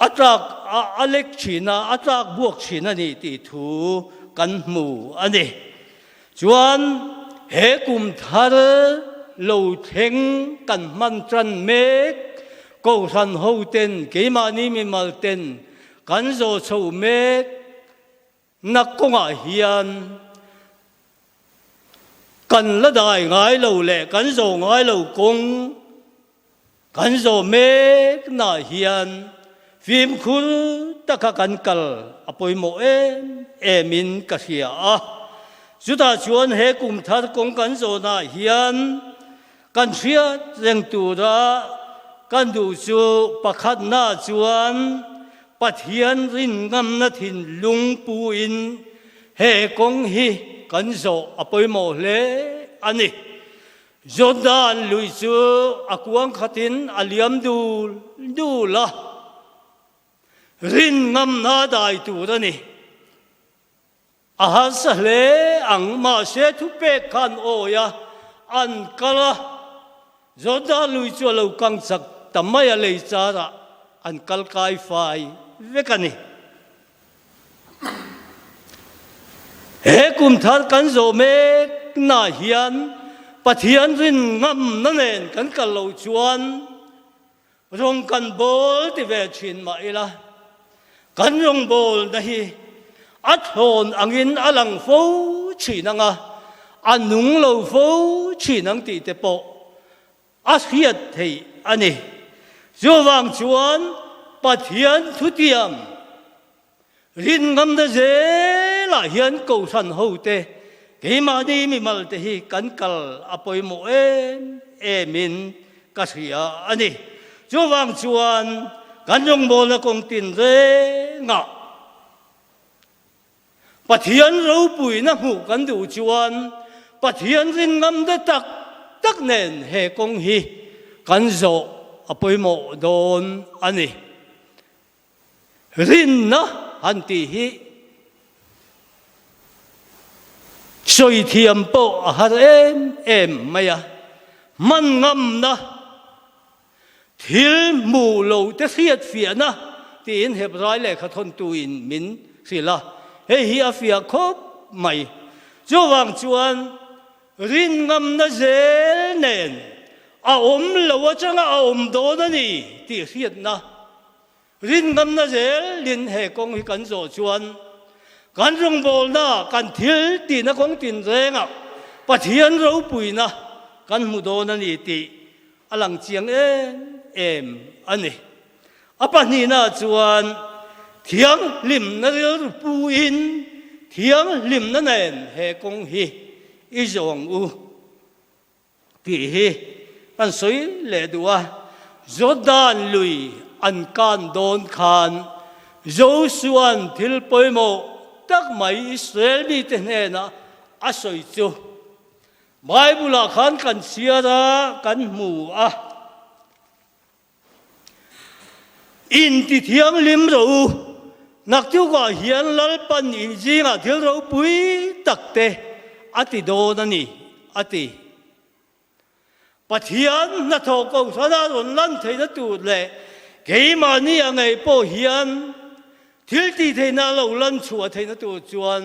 atrak alek china atrak buak china ni ti thu kan mu ani chuan he kum thar lo theng kan man tran mek ko ran ho ten ke mani mi mal ten kan zo chou mek nakonga hian kan la dai ngai lo le kan zo ngai lo kong kan zo mek na hian phim khul taka kan kal apoi mo emin ka hia chuta chuan he kum thar kong kan zo na hian kan hria reng tu ra kan du chu pakhat na chuan pathian rin ngam na thin lung pu in he kong hi kan zo apoi mo le ani Jordan lui chu akuang khatin aliam du la rin ngam na dai tu ra ni ahasa le ang ma se thu pe kan oya an kala zoda lui chu lo kang sak tamaya le chara an kal kai fai vekani he kum thar kan zo me na hian pathian rin ngam na nen kan kal lo chuan rong kan bol ti ve chin ma ila kan rong bol na hi athon angin alang fo chinanga anung lo fo chinang ti te po a hiat thei ani zowang chuan pathian thutiam rin ngam da ze la hian ko san ho te ke ma ni mi mal te hi kan kal apoi mo emin ka sia ani zowang chuan kan rong bol na kong tin re nga pathian ro pui na hu kan du chuan pathian rin ngam da tak nen he kong hi kan zo apoi mo don ani rin na han ti hi soi thiam po har em maya man ngam na thil mu lo te khiat fia na tin heb rai le kha thon tu in min sila he hi afia khop mai zowang chuan rin ngam na zel nen a om lo changa a om do na ni ti khiat na rin ngam na zel lin he kong hi kan zo chuan kan rong bol na kan thil ti na kong tin renga pathian ro pui na kan mu do na ni ti alang chiang em ani apa ni na chuan thiang lim na rir pu in thiang lim na nen he kong hi i zong u ti hi kan soi le duwa zodan lui an kan don khan Josuan thil poimo tak mai Israel mi te na a soi chu Bible khan kan sia ra kan mu a in ti thiang lim ro nak tu ga hian lal pan in jinga thil ro pui takte ati do na ni ati pathian na tho ko sana ron lan thei na tu le ke ma ni angai po hian thil ti thei na lo lan chua thei na tu chuan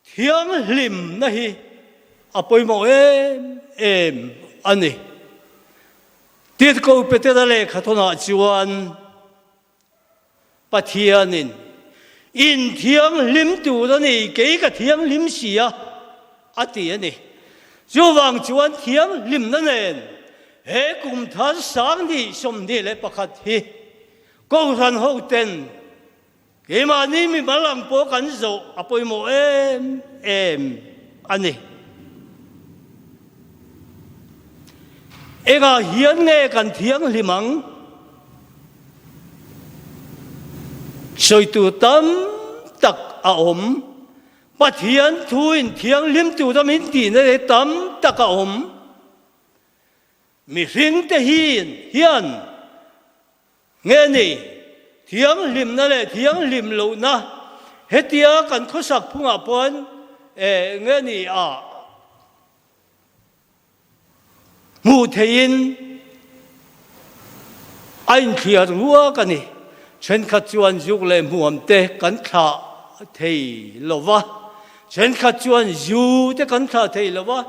thiang lim na hi apoi mo em ani tiết câu Peter le khathona chuan pathianin in thiang lim tu da ni ke ka thiang lim sia ati ani zowang chuan thiang lim na nen he kum thar sang ni som ni le pakhat hi ko ran ho ten ke ma ni mi balang po kan zo apoi mo em ani ega hian nge kan thiang limang soi tu tam tak a om pathian thuin thiang lim tu da min ti ne tam tak a om mi hring te hian nge ni thiang lim na le thiang lim lo na hetia kan khosak phunga pon nge ni a mu thein ain khia ruwa kani chen kha chuan juk le muam te kan kha thei lova chen kha chuan yu te kan kha thei lova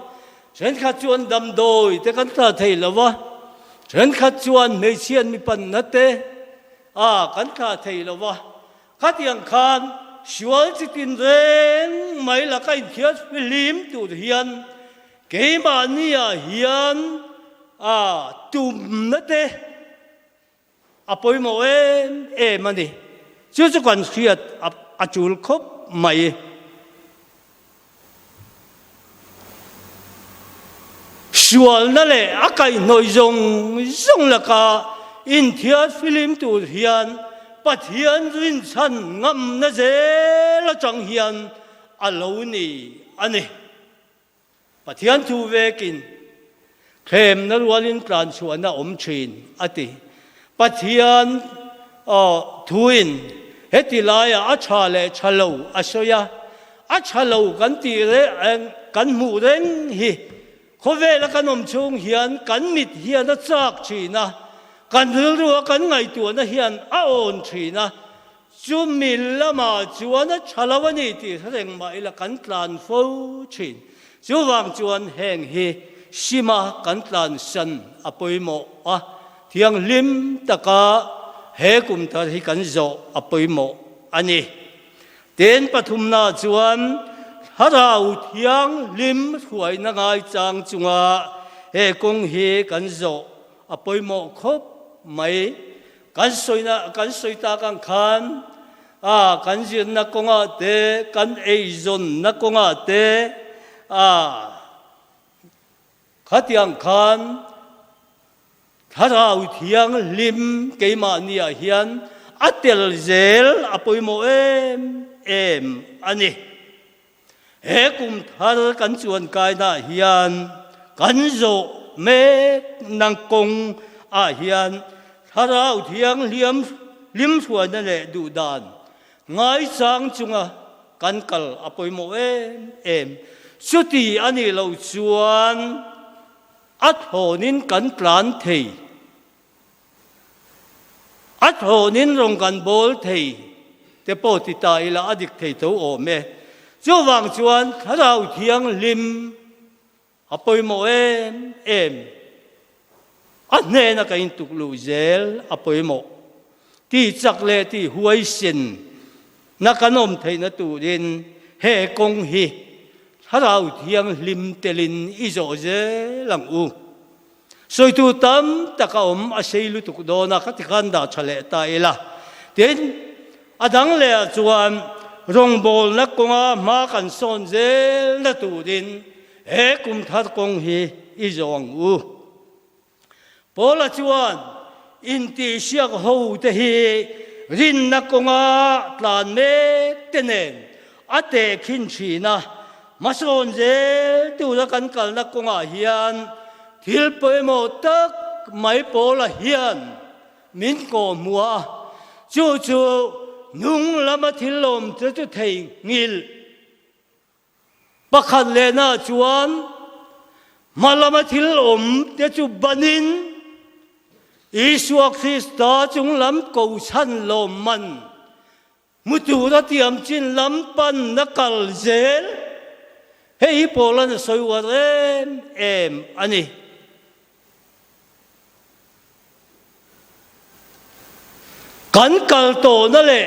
chen kha chuan dam doi te kan kha thei lova chen kha chuan mei chian mi pan na te kan kha thei lova khat yang khan shual chitin reng mai la kain khiat film tu hian ke ma nia hian tum na te apoi mo mani chu kan khiat achul khop mai shual na le akai noi zong la ka in thiat film tu hian pathian rin chan ngam na ze la chang hian alo ni ani pathian thu vekin khem na rualin plan chuan na om thin ati pathian thuin heti laya a tha le chalo asoya chalo kan ti re kan mu reng hi khove la kan om chung hian kan mit hian a chak thina kan ru kan ngai tu na hian a on thina chu mil lama chuan a chalawani ti reng mai la kan tlan fo thin chu wang chuan heng hi sima kan tlan san apoimo a thiang lim taka he kum tar hi kan zo apoimo ani ten pathum na chuan harau thiang lim huai na ngai chang chunga he kong hi kan zo apoimo khop mai kan soita kan khan kan jin na konga te kan eizon na konga te khatiang khan harau thiang lim keima nia hian atel zel apoimo em ani he kum thar kan chuan kai na hian kan zo me nang kong hian harau thiang lim suan na le du dan ngai sang chunga kan kal apoimo em suti ani lo chuan athonin kan tlan thei athonin rong kan bol thei te po ti ta ila adik thei to o me chu wang chuan harau thiang lim apoimo em ne na kain tuklu zel apoimo ti chak le ti huai sin na kanom thei na tu din he kong hi harau thiang lim telin izo ze lang u soi tu tam taka a seilu tuk do na khatikan da chale ta ila tin adang le chuan rong bol na konga ma kan son zel na tu din he kum thar kong hi izong u pola chuan in ti siak ho te hi rin na konga tlan me tenen ate khin china mason zel tu la kan kal na konga hian thil poimo tak mai pola hian min ko mua chu nung lama thilom chu thei ngil pakhat le na chuan malama thilom te chu banin Isua Krista chung lam ko san lom man mutu ra tiam chin lam pan na kal zel hei pola na soi warem em ani kan kal to na le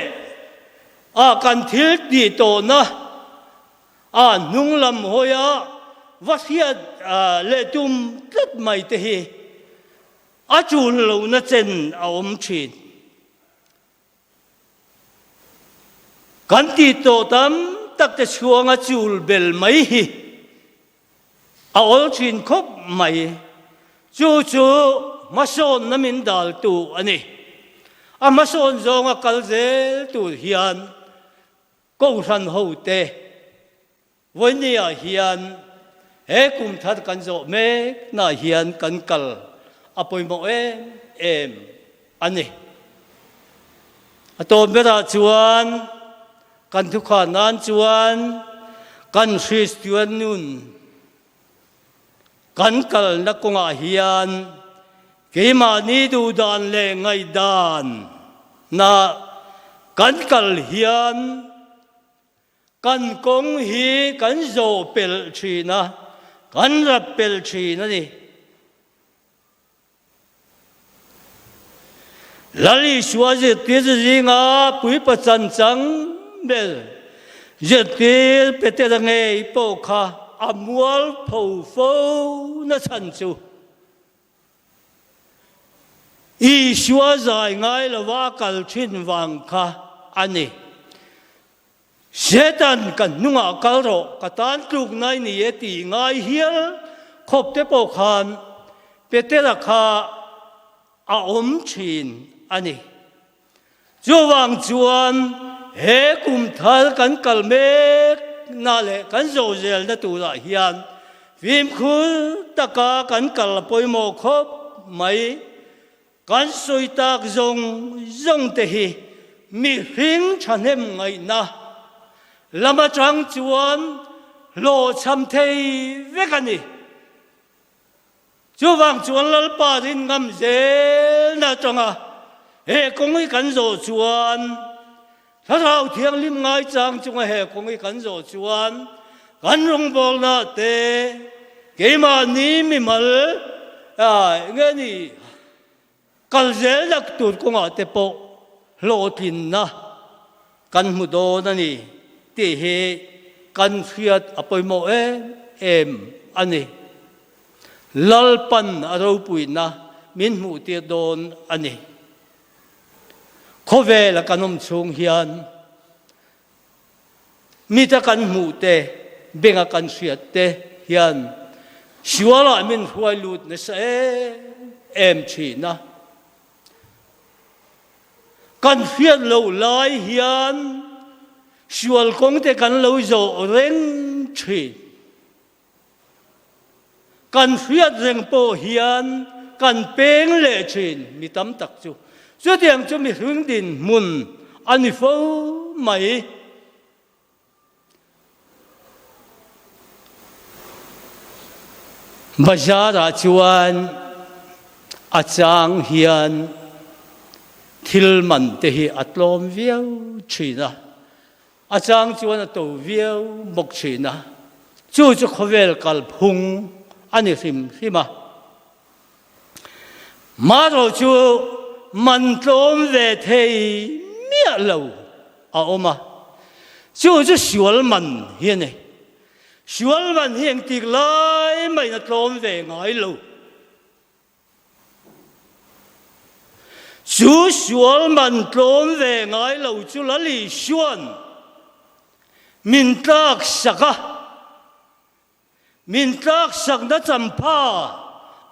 kan thil ti to na nung lam hoya wasiat le tum tat mai te hi chul lo na chen om thin kan ti to tam tak te chuanga chul bel mai hi ol thin khop mai chu mason na min dal tu ani mason zonga kalzel tu hian ko ran ho te vonia hian he kum that kan zo me na hian kan kal apoimo em ani atom bera chuan kan thu kha nan chuan kan Christian nun kan kal na konga hian keima ni du dan le ngai dan na kan kal hian kan kong hi kan zo pel thina kan rap pel thina ni lali suaje teze zinga pui pachan chang bel jetil pete range po kha amual pho fo na chan chu i shua zai ngai la wa kal thin wang kha ani setan kan nunga kal ro katan tluk nai ni e ti ngai hial khop te po khan pete ra kha om thin ani chu wang chuan he kum thal kan kal mek na le kan zo zel na tu la hian vim khul taka kan kal poimo khop mai kan soi tak zong te hi mi hring thanem ngai na lama trăng chuan lộ chăm thei vét anh đi chú vang chuan lal pa din ngam dễ na trăng à hệ công ấy cắn rổ chuan thà thao thiêng lim ngay trang chung hệ công ấy cắn rổ chuan cắn rong bol na te cái mà ní mi mal nghe ni cắn dễ đặc tụt công à te po lộ tin na cắn mù đô na ni te he cắn phiat apoi mo em anh đi lal pan aro pui na min mu te don anh đi khó về là căn chung hiền mi ta căn mù te bên a căn suyết te hiền xua lại mình huai lụt nó sẽ em chỉ na căn phiền lâu lại hiền xua công te căn lâu rồi rèn chỉ căn phiền rèn po hiền căn bén lệ chỉ mi tâm tắc chu cho tiếng cho mình hướng đến môn anh phô mày bây giờ đã chuan achang hiền thil man te hi atlom viau china achang chuan to viau mok china chu chu khovel kal phung ani hima ma ro chu man tlom về thầy mía lâu à oma chú chú xuân man hiền này xuân man hiền tiệt lại mày nó tlom về ngài lâu chú xuân man tlom về ngài lâu chú là lì xuân min tak sắc đã chăm pa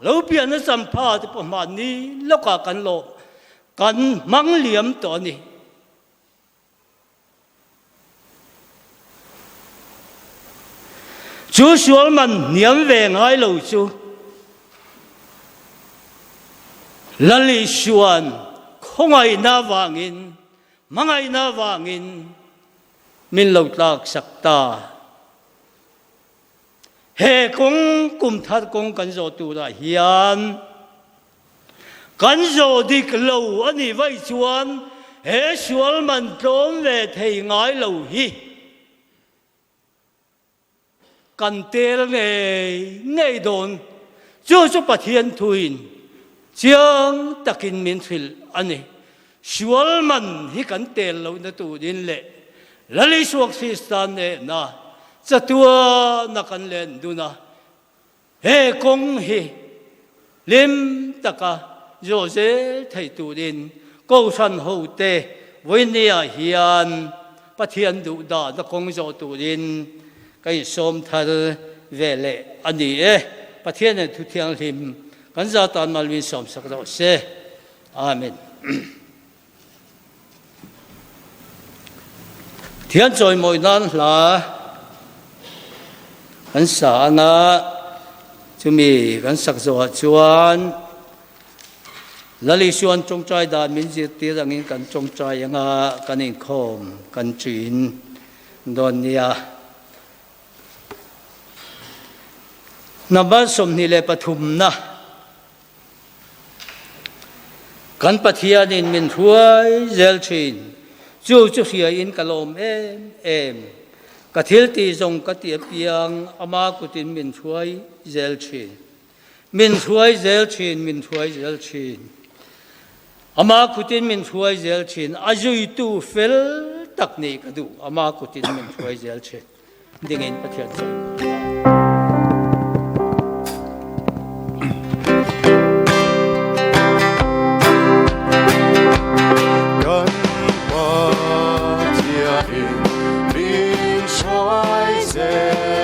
lâu biển đã chăm pa thì bọn mình đi lâu cả căn lộ căn mang liếm tổ này chú xuân man niệm về ngay lâu chú lần lì xuân không ai na vangin mang ai na vangin min lâu tak sắc ta hệ công cùng thắt công căn dỗ tu ra hiền căn dỗ đi lâu anh ấy vậy chuan hệ xuân man trốn về thầy ngái lâu hi căn tê nghe đồn cho bát thiên thuin chiang takin min phil anh ấy xuân man hi căn tê lâu na tu din lệ lali suak si stan na cha tua na kan len duna he kong hi lim taka jose thai tu din ko san ho te voinia hian pathian du da na kong jo tu din kai som thar vele ani pathian ne thu thiang lim kan za tan malwin som sak ro se amen thian choi moi nan la kan sa na chumi kan sak zo chuan lali suan chong chai dan min ji ti rangin kan chong chai anga kanin khom kan chin don nia naban som ni le pathum na kan pathian in min thuai zel chin chu chu hia in kalom em kathil ti zong katia piang ama kutin min thuai zel chin min thuai zel chin ama kutin min thuai zel chin ajui tu fel tak nei kadu ama kutin min thuai zel chin dingin pathian chai God, the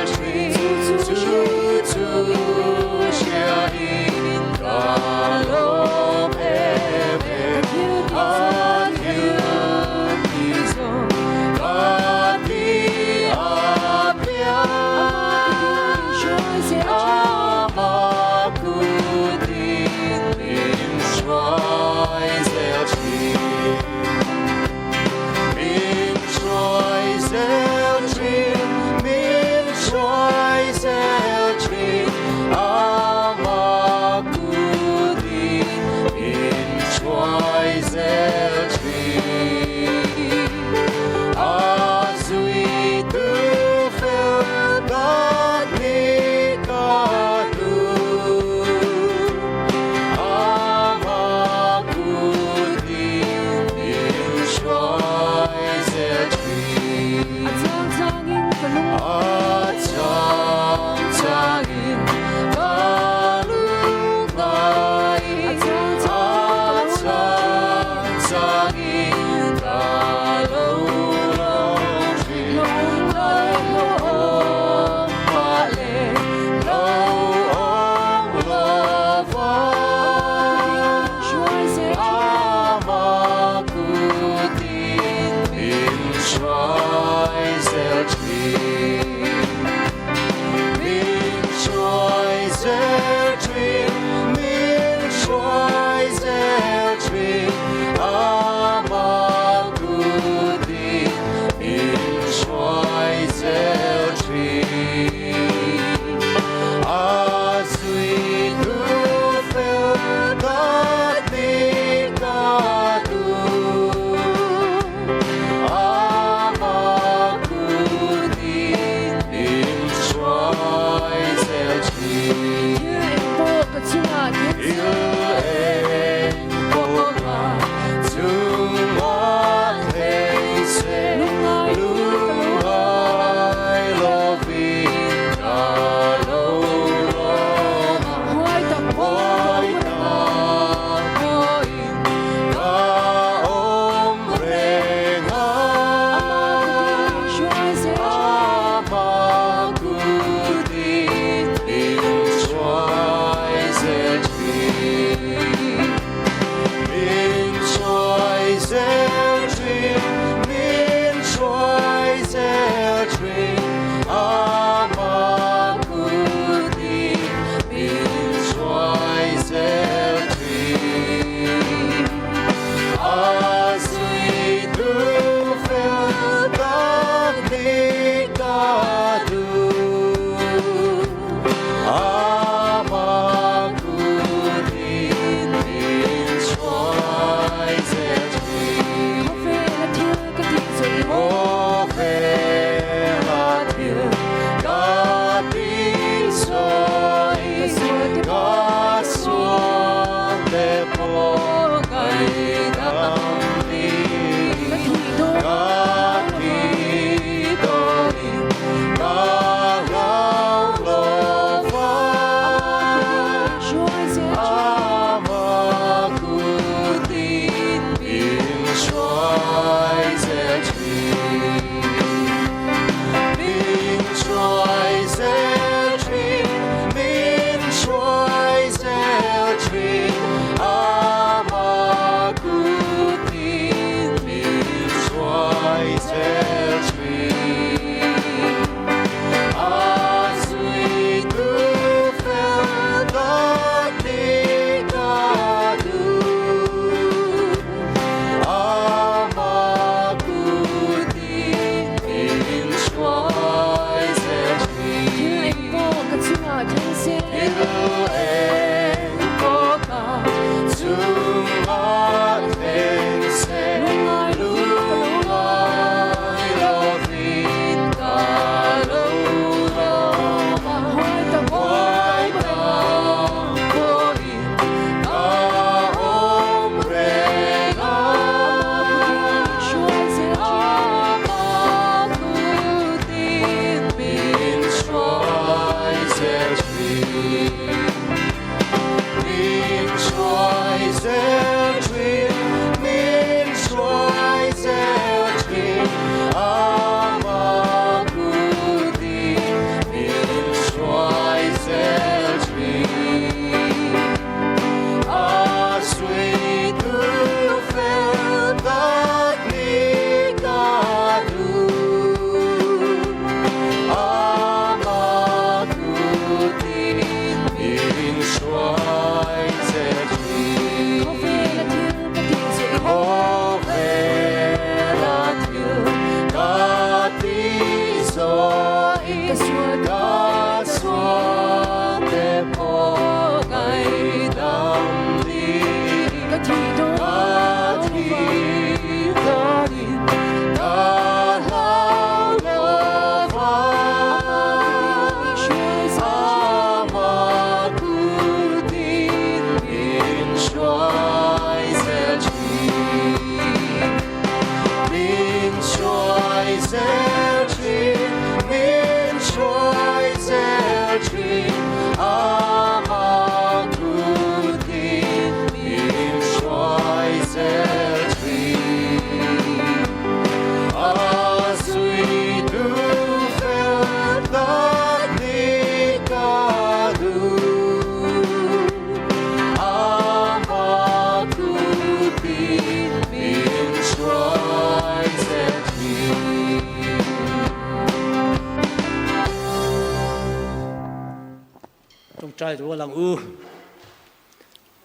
trai tu lang u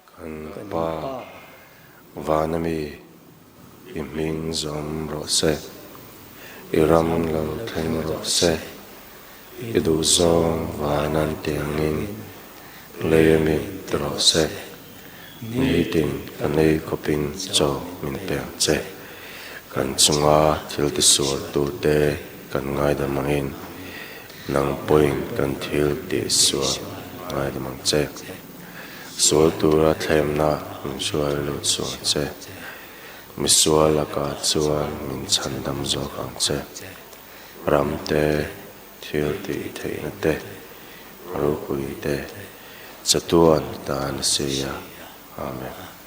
kan pa vanami iming zom ro se iram lo theng ro se idu zom vanan tiangin leyami tro se ni tin kanei kopin cho min pe che kan chunga thil ti sur tu te kan ngai da mangin nang point kan thil ti sur ngai da mang che sual tura thlem na min sual lo chuan che mi sual laka chuan min chandam zo kang che ramte thil ti theina te rupui te chatuan tan se ya amen